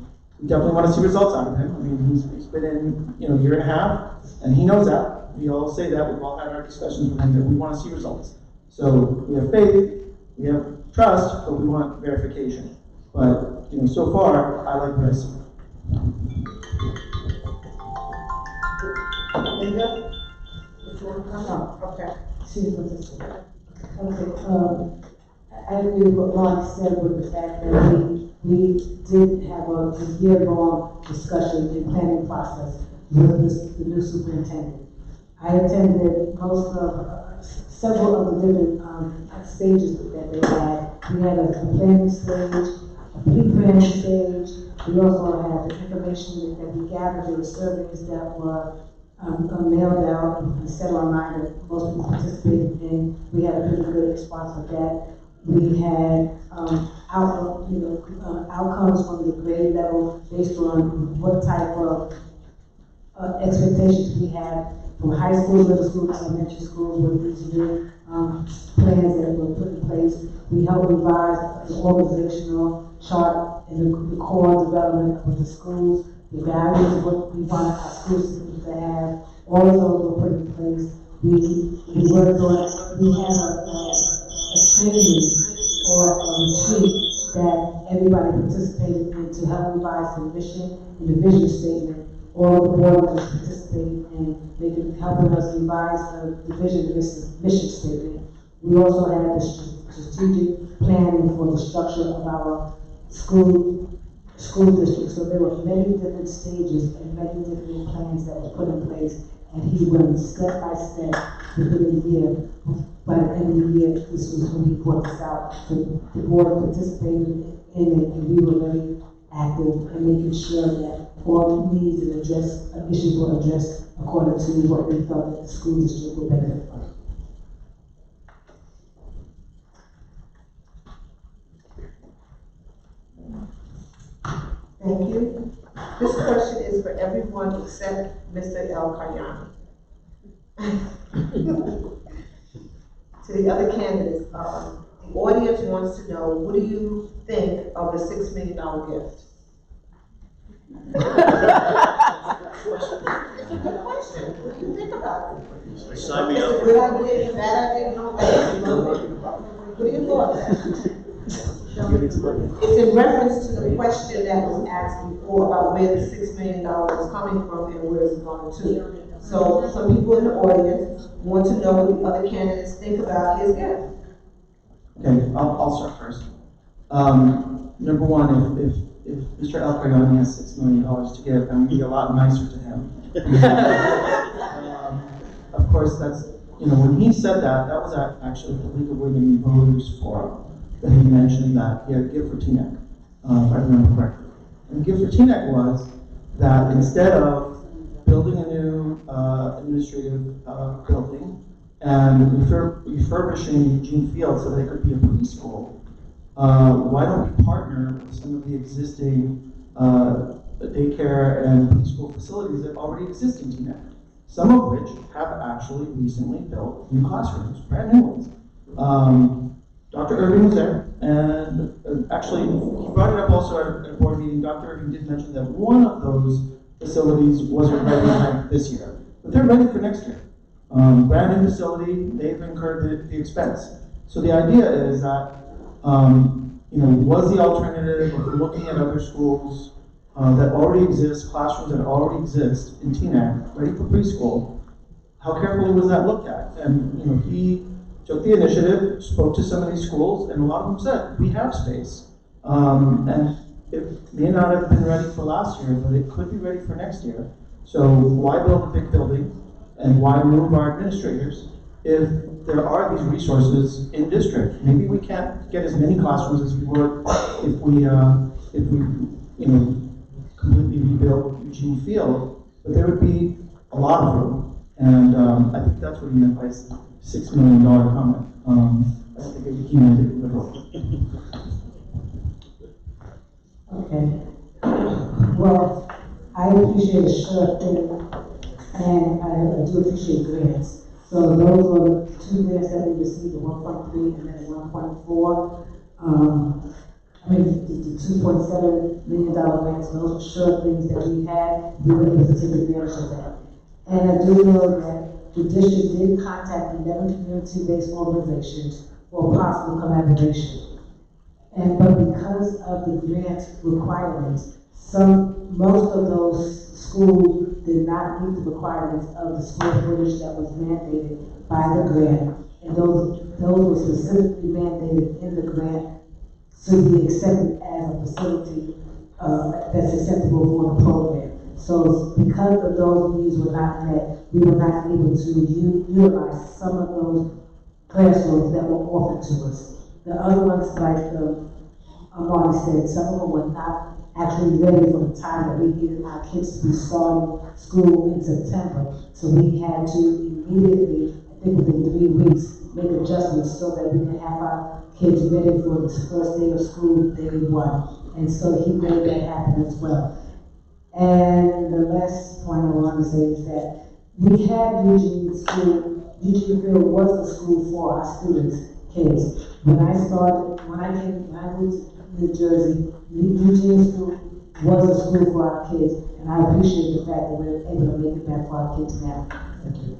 we definitely want to see results out of him. I mean, he's been in, you know, a year and a half, and he knows that. We all say that. We've all had our discussions with him that we want to see results. So we have faith, we have trust, but we want verification. But, you know, so far, I like what I see. Linda? If you want to come up, okay. I agree with what Ron said with the fact that we did have a year-long discussion and planning process with the new superintendent. I attended several of the different stages that they had. We had a planning stage, a pre-planning stage. We also had the information that we gathered. There were surveys that were mailed out and set online that most people participated in. We had a pretty good response for that. We had outcomes from the grade level based on what type of expectations we had from high school, middle school, elementary school, with these new plans that were put in place. We helped revise the organizational chart and the core development of the schools, the values of what we want our school systems to have. All of those were put in place. We worked on, we had a training or a retreat that everybody participated in to help revise the mission and the vision statement. All of the board members participated in helping us revise the vision and mission statement. We also had the strategic planning for the structure of our school district. So there were many different stages and many different plans that were put in place, and he went step by step within a year. By the end of the year, this was when he brought this out. So the board participated in it, and we were very active in making sure that all needs and issues were addressed according to what we felt that the school district would benefit from. Thank you. This question is for everyone except Mr. El Karyani. To the other candidates, the audience wants to know, what do you think of the $6 million gift? It's a good question. What do you think about it? Sign me It's a up. good idea, a bad idea, no idea. What are your thoughts? It's in reference to the question that was asked before about where the $6 million is coming from and where it's going to. So some people in the audience want to know what the other candidates think about his gift. Okay, I'll start first. Number one, if Mr. El Karyani has $6 million to give, I'm going to be a lot nicer to him. Of course, that's, you know, when he said that, that was actually the League of Women Voters Forum that he mentioned that he had a gift for Teaneck, if I remember correctly. And the gift for Teaneck was that instead of building a new administrative building and refurbishing Eugene Field so that it could be a preschool, why don't we partner with some of the existing daycare and preschool facilities that already exist in Teaneck, some of which have actually recently built new classrooms, brand new ones. Dr. Irving was there, and actually, he brought it up also at a board meeting. Dr. Irving did mention that one of those facilities wasn't ready for this year, but they're ready for next year. Brand new facility, they've incurred the expense. So the idea is that, was the alternative of looking at other schools that already exist, classrooms that already exist in Teaneck, ready for preschool, how carefully was that looked at? And, he took the initiative, spoke to some of these schools, and a lot of them said, we have space. And it may not have been ready for last year, but it could be ready for next year. So why build a big building and why move our administrators if there are these resources in district? Maybe we can't get as many classrooms as we would if we completely rebuilt Eugene Field, but there would be a lot of room. And I think that's what he meant by $6 million comment. I don't think he meant it literal. Okay. Well, I appreciate a sure thing, and I do appreciate grants. So those were the 2 grants that we received, the 1.3 and then 1.4. The $2.7 million grants, those were sure things that we had. We were able to take advantage of that. And I do know that the district did contact 11 community-based organizations for possible collaboration. But because of the grant requirements, most of those schools did not meet the requirements of the square footage that was mandated by the grant. And those were specifically mandated in the grant to be accepted as a facility that's acceptable for the program. So because of those needs were not met, we were not able to utilize some of those classrooms that were offered to us. The other ones, like Marty said, some of them were not actually ready for the time that we needed our kids to be starting school in September. So we had to immediately, I think within 3 weeks, make adjustments so that we could have our kids ready for the first day of school, day 1. And so he made that happen as well. And the last point I want to say is that we had Eugene Field was the school for our students, kids. When I moved to New Jersey, Eugene Field was a school for our kids, and I appreciate the fact that we're able to make it back for our kids now. Thank you.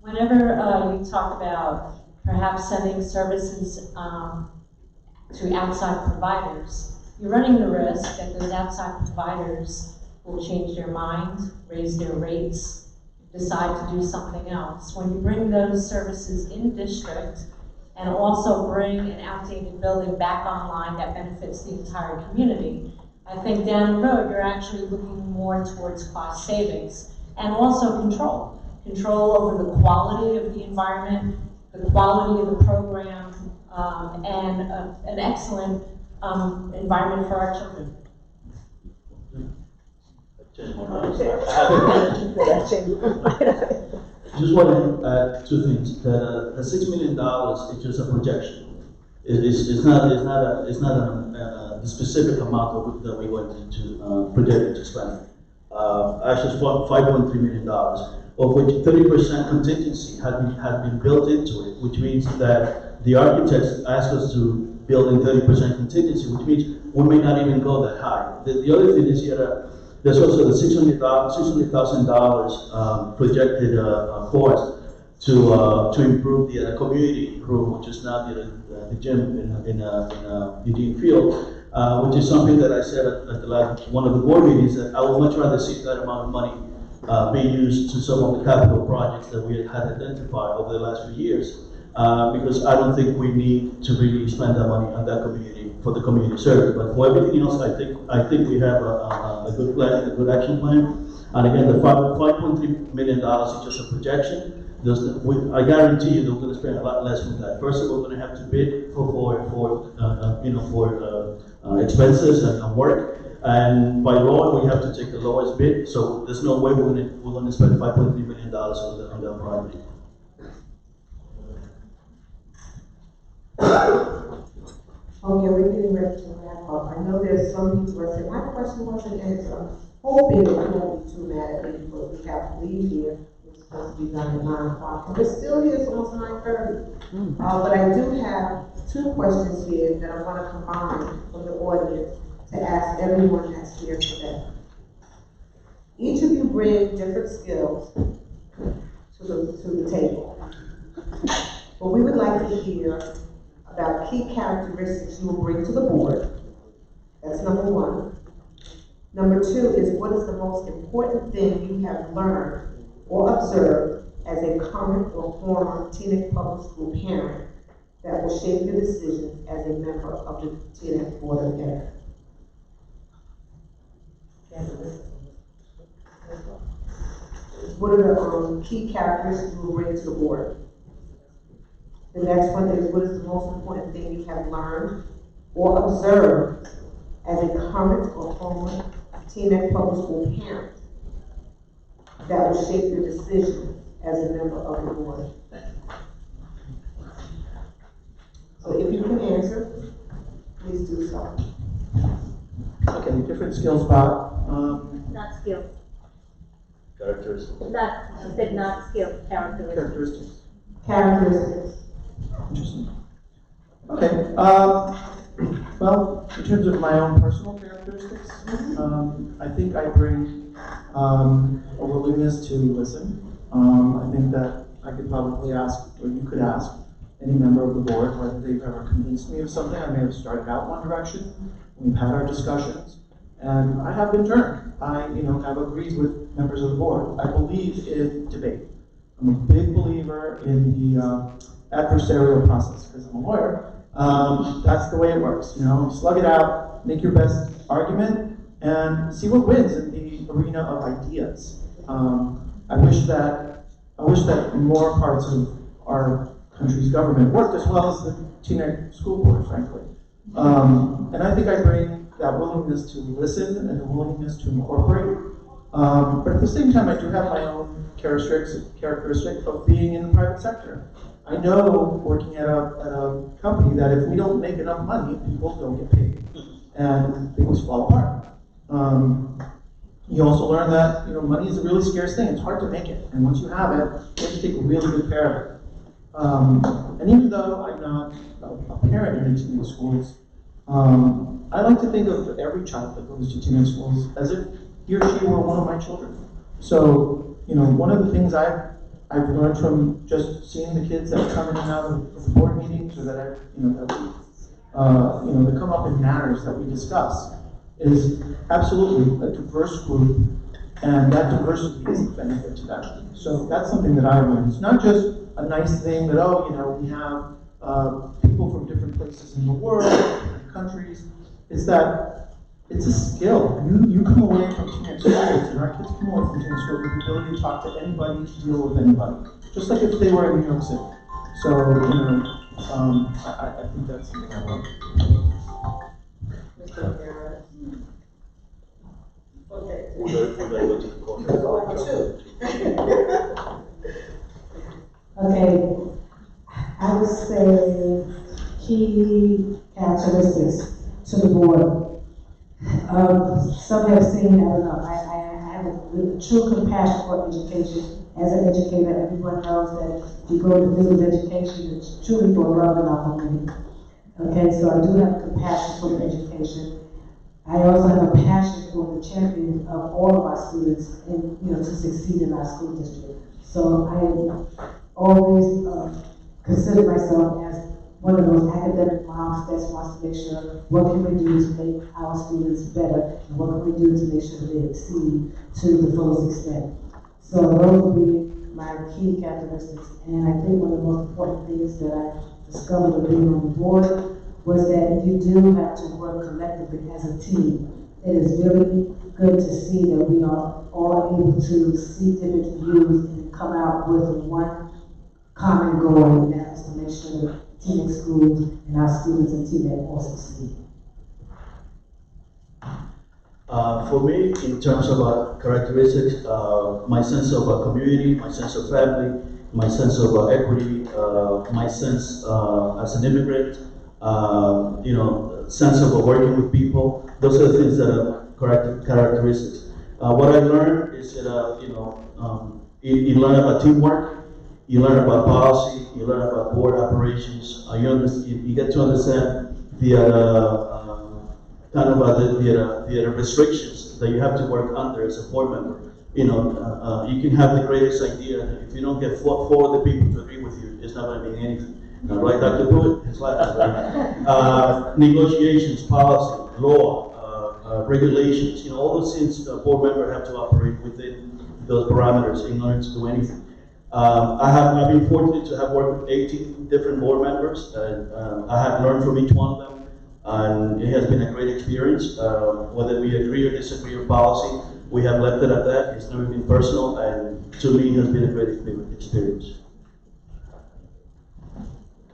Whenever you talk about perhaps sending services to outside providers, you're running the risk that those outside providers will change their mind, raise their rates, decide to do something else. When you bring those services in district and also bring an outdated building back online that benefits the entire community, I think down the road you're actually looking more towards cost savings and also control. Control over the quality of the environment, the quality of the program, and an excellent environment for our children. Just want to add 2 things. The $6 million is just a projection. It's not the specific amount that we're going to project to spend. Actually, it's $5.3 million, of which 30% contingency had been built into it, which means that the architects asked us to build in 30% contingency, which means we may not even go that high. The other thing is here, there's also the $600,000 projected cost to improve the community room, which is now the gym in Eugene Field, which is something that I said at the last one of the board meetings, that I would much rather see that amount of money being used to some of the capital projects that we had identified over the last few years, because I don't think we need to really spend that money on that community for the community service. But for everything else, I think we have a good plan, a good action plan. And again, the $5.3 million is just a projection. I guarantee you that we're going to spend a lot less than that. First of all, we're going to have to bid for expenses and work. And by law, we have to take the lowest bid, so there's no way we're gonna spend $5.3 million on the property. Okay, we're getting ready to wrap up. I know there's some people that say, my question wasn't answered. I'm hoping that you won't be too mad at me because we have to leave here. It's supposed to be done at 9 o'clock, and we're still here, it's almost 9:30. But I do have 2 questions here that I want to combine from the audience to ask everyone that's here today. Each of you bring different skills to the table. But we would like to hear about key characteristics you will bring to the board. That's number 1. Number 2 is, what is the most important thing you have learned or observed as a current or former Teaneck Public School parent that will shape your decisions as a member of the Teaneck Board of Ed? What are the key characteristics you will bring to the board? The next one is, what is the most important thing you have learned or observed as a current or former Teaneck Public School parent that will shape your decision as a member of the board? So if you can answer, please do so. Okay, different skills, Bob. Not skill. Characteristics. Not, she said not skill, characteristics. Characteristics. Interesting. Okay, well, in terms of my own personal characteristics, I think I bring a willingness to listen. I think that I could probably ask, or you could ask, any member of the board whether they've ever convinced me of something. I may have started out one direction. We've had our discussions, and I have been turned. I, have agreed with members of the board. I believe in debate. I'm a big believer in the adversarial process, because I'm a lawyer. That's the way it works. Slug it out, make your best argument, and see what wins in the arena of ideas. I wish that more parts of our country's government worked as well as the Teaneck School Board, frankly. And I think I bring that willingness to listen and the willingness to incorporate. But at the same time, I do have my own characteristic of being in the private sector. I know, working at a company, that if we don't make enough money, people don't get paid, and things fall apart. You also learn that money is a really scarce thing. It's hard to make it, and once you have it, you have to take really good care of it. And even though I'm not a parent in Teaneck schools, I like to think of every child that goes to Teaneck schools as if he or she were one of my children. So, one of the things I've learned from just seeing the kids that come in and out of the board meetings, or that that come up in matters that we discuss, is absolutely a diverse group, and that diversity is a benefit to them. So that's something that I learned. It's not just a nice thing that, we have people from different places in the world, different countries. It's that it's a skill. You come away from Teaneck schools, and our kids come away from Teaneck schools with the ability to talk to anybody, to deal with anybody, just like if they were in New York City. So, I think that's something I love. Okay, I would say key characteristics to the board. Some have seen, I don't know, I have a true compassion for education. As an educator, everyone knows that if you go to field of education, it's truly for love and not for money. Okay, so I do have compassion for education. I also have a passion for the champion of all of our students and, to succeed in our school district. So I always consider myself as one of those academic moms that wants to make sure, what can we do to make our students better, and what can we do to make sure that they exceed to the fullest extent. So those would be my key characteristics. And I think one of the most important things that I discovered of being on the board was that you do have to work collectively as a team. It is really good to see that we are all able to see different views and come out with one common goal, and that is to make sure that Teaneck schools and our students in Teaneck all succeed. For me, in terms of characteristics, my sense of community, my sense of family, my sense of equity, my sense as an immigrant, sense of working with people. Those are the things that are characteristics. What I learned is that you learn about teamwork, you learn about policy, you learn about board operations. You get to understand the kind of the restrictions that you have to work under as a board member. You can have the greatest idea, and if you don't get four of the people to agree with you, it's not going to mean anything. Right, Dr. Pruitt? His last, right? Negotiations, policy, law, regulations, all those things the board member have to operate within those parameters in order to do anything. I've been fortunate to have worked with 18 different board members, and I have learned from each one of them. And it has been a great experience. Whether we agree or disagree on policy, we have left it at that. It's never been personal, and to me, it has been a great experience.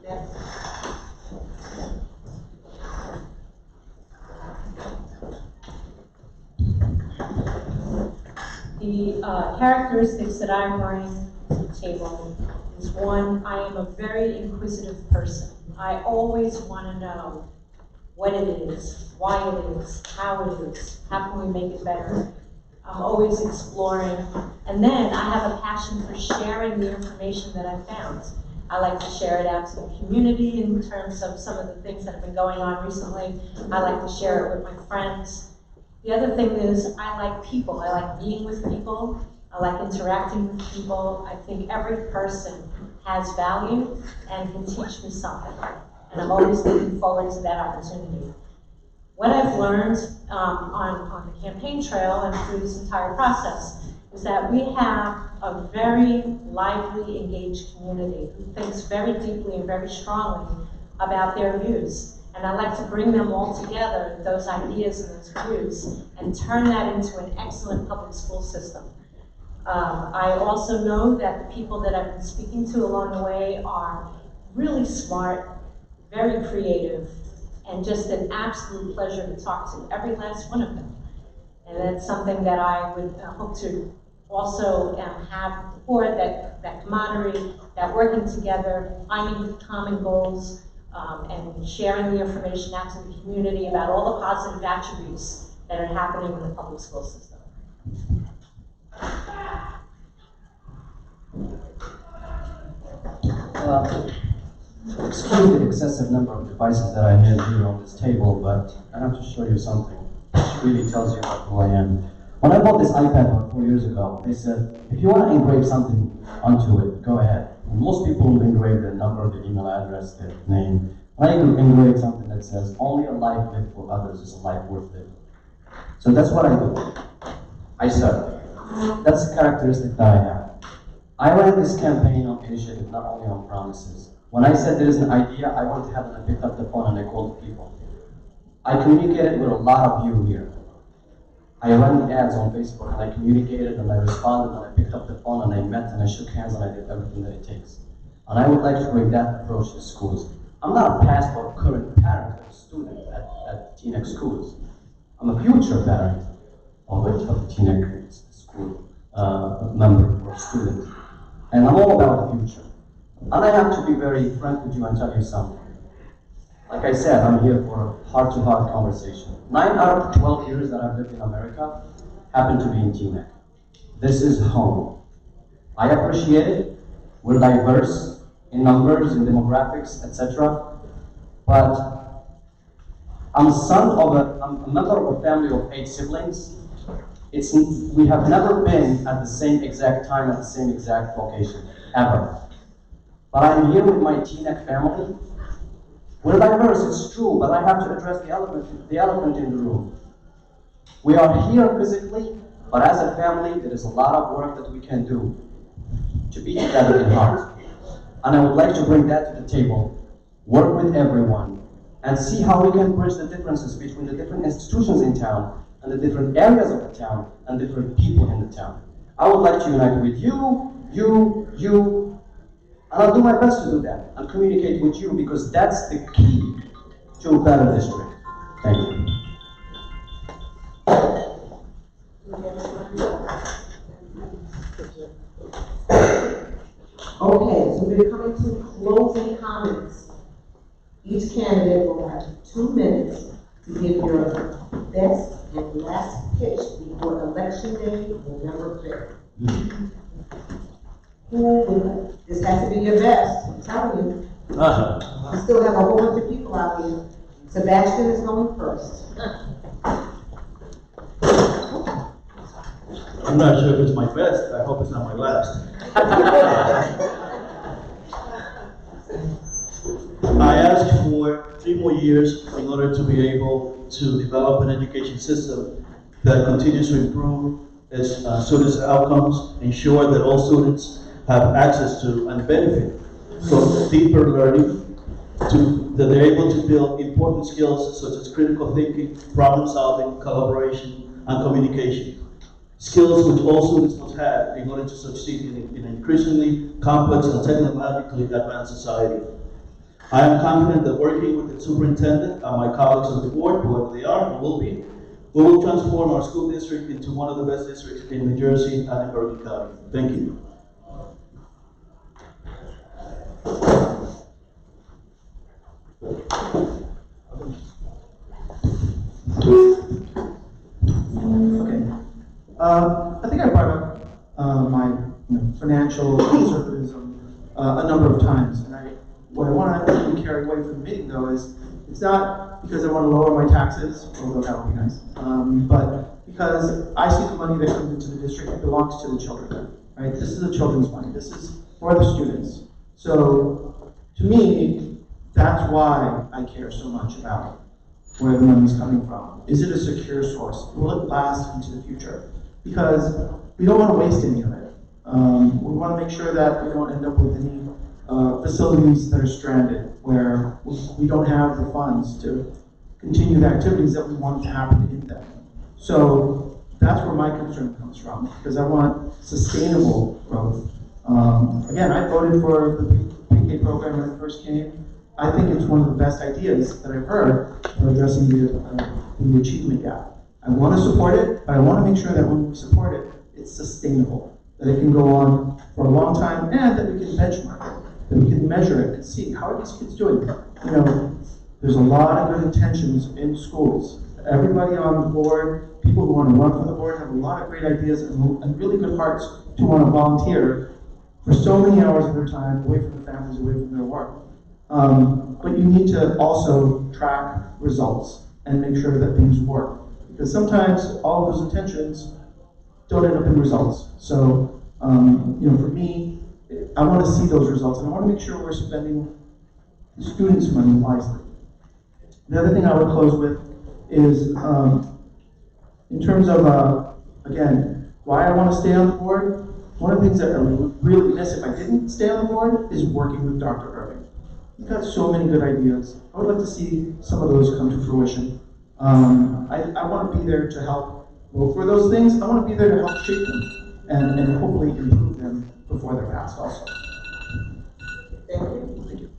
Yes. The characteristics that I bring to the table is one, I am a very inquisitive person. I always want to know what it is, why it is, how it is, how can we make it better. I'm always exploring. And then I have a passion for sharing the information that I found. I like to share it out to the community in terms of some of the things that have been going on recently. I like to share it with my friends. The other thing is I like people. I like being with people. I like interacting with people. I think every person has value and can teach me something. And I'm always looking forward to that opportunity. What I've learned on the campaign trail and through this entire process is that we have a very lively, engaged community who thinks very deeply and very strongly about their views. And I like to bring them all together, those ideas and those views, and turn that into an excellent public school system. I also know that the people that I've been speaking to along the way are really smart, very creative, and just an absolute pleasure to talk to, every last one of them. And that's something that I would hope to also have for that camaraderie, that working together, finding common goals, and sharing the information out to the community about all the positive attributes that are happening in the public school system. Excuse the excessive number of devices that I have here on this table, but I have to show you something which really tells you about who I am. When I bought this iPad about 4 years ago, they said, if you want to engrave something onto it, go ahead. And most people will engrave their number, their email address, their name. I can engrave something that says, only a life lived for others is a life worth living. So that's what I do. I serve. That's the characteristic that I have. I ran this campaign on initiative, not only on promises. When I said there is an idea, I went ahead and I picked up the phone and I called the people. I communicated with a lot of you here. I ran the ads on Facebook and I communicated and I responded and I picked up the phone and I met and I shook hands and I did everything that it takes. And I would like to bring that approach to schools. I'm not a past or current parent of a student at Teaneck schools. I'm a future parent of the Teaneck school member or student. And I'm all about the future. And I have to be very frank with you and tell you something. Like I said, I'm here for a heart-to-heart conversation. 9 out of 12 years that I've lived in America happen to be in Teaneck. This is home. I appreciate it. We're diverse in numbers, in demographics, etc. But I'm a member of a family of 8 siblings. We have never been at the same exact time, at the same exact location, ever. But I'm here with my Teaneck family. We're diverse, it's true, but I have to address the elephant in the room. We are here physically, but as a family, there is a lot of work that we can do to be together in heart. And I would like to bring that to the table, work with everyone, and see how we can bridge the differences between the different institutions in town, and the different areas of the town, and different people in the town. I would like to unite with you, and I'll do my best to do that, and communicate with you, because that's the key to a better district. Thank you. Okay, so we're coming to closing comments. Each candidate will have 2 minutes to give your best and last pitch before Election Day, November 5th. This has to be your best, I'm telling you. We still have a whole bunch of people out here. Sebastian is going first. I'm not sure if it's my best. I hope it's not my last. I asked for 3 more years in order to be able to develop an education system that continues to improve its students' outcomes, ensure that all students have access to and benefit from deeper learning, that they're able to build important skills such as critical thinking, problem solving, collaboration, and communication. Skills which all students must have in order to succeed in an increasingly complex and technologically advanced society. I am confident that working with the superintendent and my colleagues on the board, whoever they are and will be, we will transform our school district into one of the best districts in New Jersey and in Bergen County. Thank you. Okay. I think I brought up my financial conservatism a number of times, and what I want to carry away from the meeting though is it's not because I want to lower my taxes, although that would be nice, but because I see the money that comes into the district, it belongs to the children, right? This is the children's money. This is for the students. So to me, that's why I care so much about where the money's coming from. Is it a secure source? Will it last into the future? Because we don't want to waste any of it. We want to make sure that we don't end up with any facilities that are stranded, where we don't have the funds to continue the activities that we want to happen in them. So that's where my concern comes from, because I want sustainable growth. Again, I voted for the pre-K program when it first came. I think it's one of the best ideas that I've heard for addressing the achievement gap. I want to support it, but I want to make sure that when we support it, it's sustainable, that it can go on for a long time, and that we can benchmark it, that we can measure it and see how are these kids doing. You know, there's a lot of good intentions in schools. Everybody on the board, people who want to run for the board, have a lot of great ideas and really good hearts to want to volunteer for so many hours of their time away from the families, away from their work. But you need to also track results and make sure that things work. Because sometimes all of those intentions don't end up in results. So, for me, I want to see those results, and I want to make sure we're spending the students' money wisely. The other thing I would close with is, in terms of, again, why I want to stay on the board. One of the things that I would really miss if I didn't stay on the board is working with Dr. Irving. He's got so many good ideas. I would like to see some of those come to fruition. I want to be there to help vote for those things. I want to be there to help shape them and hopefully improve them before they're passed also. Thank you. Thank you.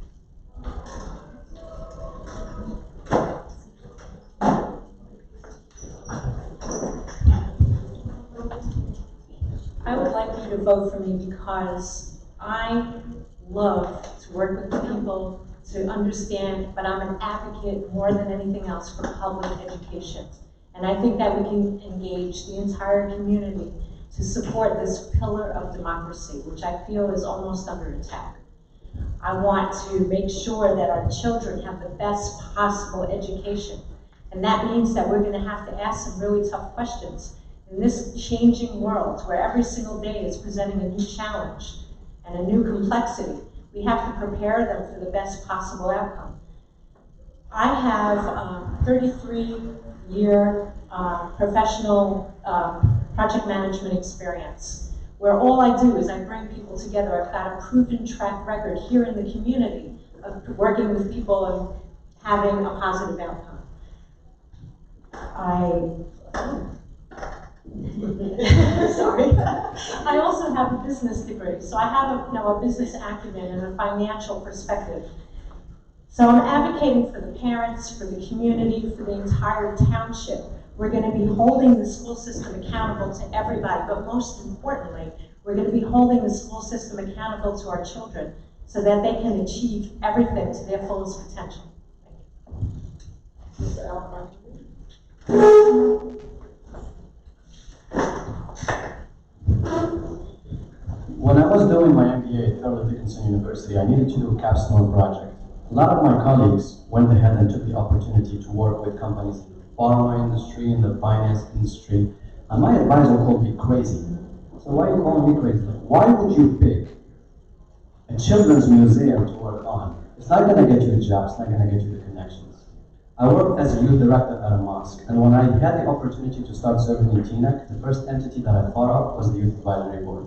I would like you to vote for me because I love to work with the people, to understand, but I'm an advocate more than anything else for public education. And I think that we can engage the entire community to support this pillar of democracy, which I feel is almost under attack. I want to make sure that our children have the best possible education. And that means that we're going to have to ask some really tough questions. In this changing world, where every single day is presenting a new challenge and a new complexity, we have to prepare them for the best possible outcome. I have 33-year professional project management experience, where all I do is I bring people together. I've got a proven track record here in the community of working with people and having a positive outcome. Sorry. I also have a business degree, so I have a business acumen and a financial perspective. So I'm advocating for the parents, for the community, for the entire township. We're going to be holding the school system accountable to everybody, but most importantly, We're going to be holding the school system accountable to our children so that they can achieve everything to their fullest potential. Mr. Alcott. When I was doing my MBA at Fairleigh Dickinson University, I needed to do a capstone project. A lot of my colleagues went ahead and took the opportunity to work with companies in the pharma industry, in the finance industry, and my advisor called me crazy. So why are you calling me crazy? Like, why would you pick a children's museum to work on? It's not going to get you a job, it's not going to get you the connections. I worked as a youth director at a mosque, and when I had the opportunity to start serving in Teaneck, the first entity that I thought of was the Youth Advisory Board.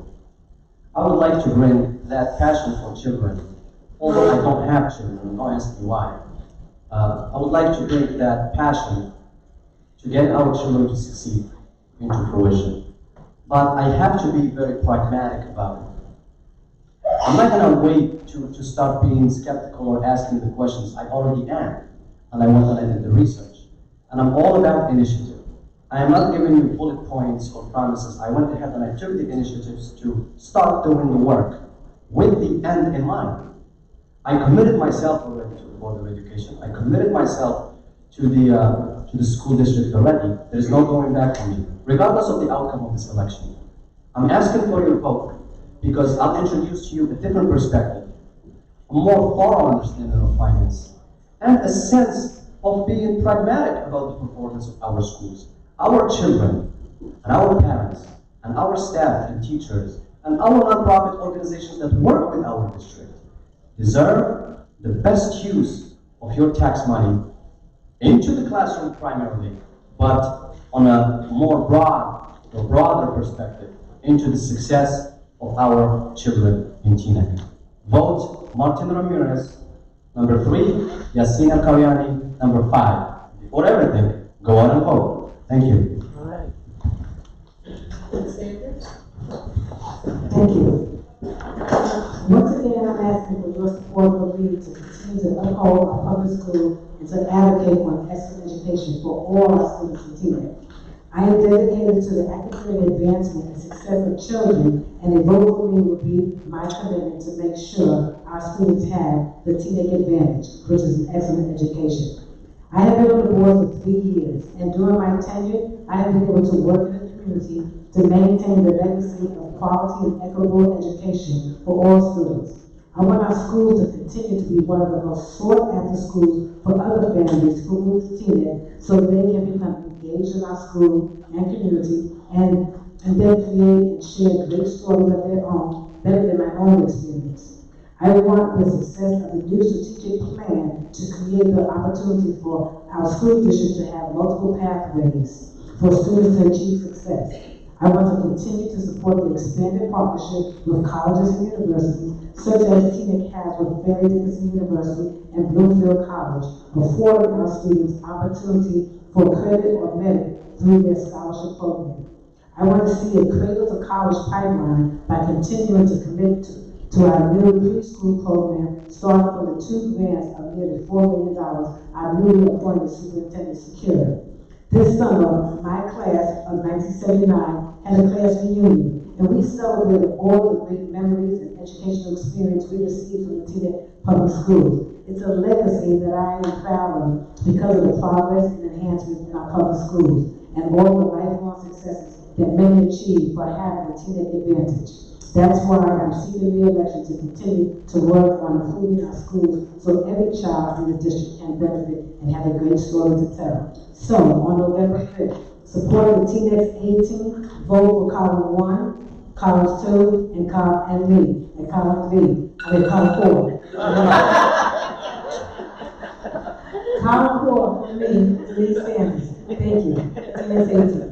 I would like to bring that passion for children, although I don't have children, don't ask me why. I would like to bring that passion to get our children to succeed into fruition. But I have to be very pragmatic about it. I'm not going to wait to start being skeptical or asking the questions. I already am, and I went and I did the research. And I'm all about initiative. I am not giving you bullet points or promises. I went ahead and I took the initiatives to start doing the work with the end in mind. I committed myself already to the Board of Education. I committed myself to the school district already. There is no going back for me, regardless of the outcome of this election. I'm asking for your vote because I'll introduce to you a different perspective, a more thorough understanding of finance, and a sense of being pragmatic about the performance of our schools. Our children, and our parents, and our staff and teachers, and our nonprofit organizations that work with our district deserve the best use of your tax money into the classroom primarily, but on a more broader perspective, into the success of our children in Teaneck. Vote Martin Ramirez, number 3, Yasin Al-Karyani, number 5. Before everything, go out and vote. Thank you. All right. Ms. Sanders? Thank you. Once again, I'm asking for your support for me to continue to uphold our public school and to advocate for excellent education for all our students in Teaneck. I am dedicated to the academic advancement and success of children, and a vote for me would be my commitment to make sure our students have the Teaneck advantage, which is an excellent education. I have been on the board for 3 years, and during my tenure, I have been able to work in the community to maintain the legacy of quality and equitable education for all students. I want our schools to continue to be one of the most sought-after schools for other families who move to Teaneck so they can become engaged in our school and community and then create and share great stories of their own, better than my own experience. I want the success of the new strategic plan to create the opportunity for our school district to have multiple pathways for students to achieve success. I want to continue to support the expanded partnership with colleges and universities, such as Teaneck has with Fairleigh Dickinson University and Bloomfield College, affording our students opportunity for credit or merit through their scholarship program. I want to see a cradle to college pipeline by continuing to commit to our new preschool program, starting from the 2 grants of nearly $4 million our newly appointed superintendent secured. This summer, my class of 1979 had a class reunion, and we celebrated all the great memories and educational experience we received from the Teaneck Public Schools. It's a legacy that I am proud of because of the progress and enhancements in our public schools and all the lifelong successes that many achieve for having the Teaneck advantage. That's why I'm seeking re-election to continue to work on improving our schools so every child in the district can benefit and have a great story to tell. So, on November 5th, support the Teaneck 18, vote for column 1, columns 2, and column 4. Column 4 for me, Denise Sanders. Thank you. Teaneck 18.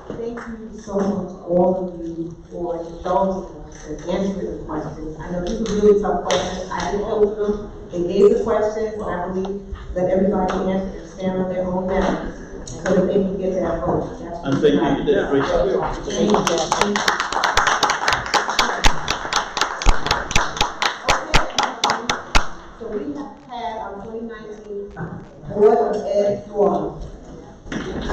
Thank you so much, all of you, for indulging us and answering the questions. I know these were really tough questions. I didn't go through them. They gave the questions, and I believe that everybody answered and stand on their own merits so that they can get that vote. And thank you, you did a great job. Thank you. So we have had our 2019 Board of Ed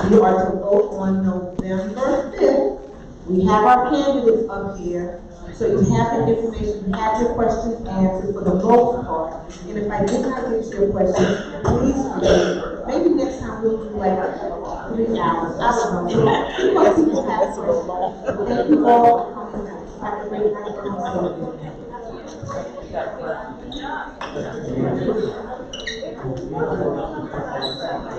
We are to vote on November 5th. We have our candidates up here, so you have the information, you have your questions answered for the most part. And if I did not get to your questions, please forgive me. Maybe next time we'll do like 3 hours, I don't know. We want people to have questions. Thank you all for coming out. Have a great night and I'll see you.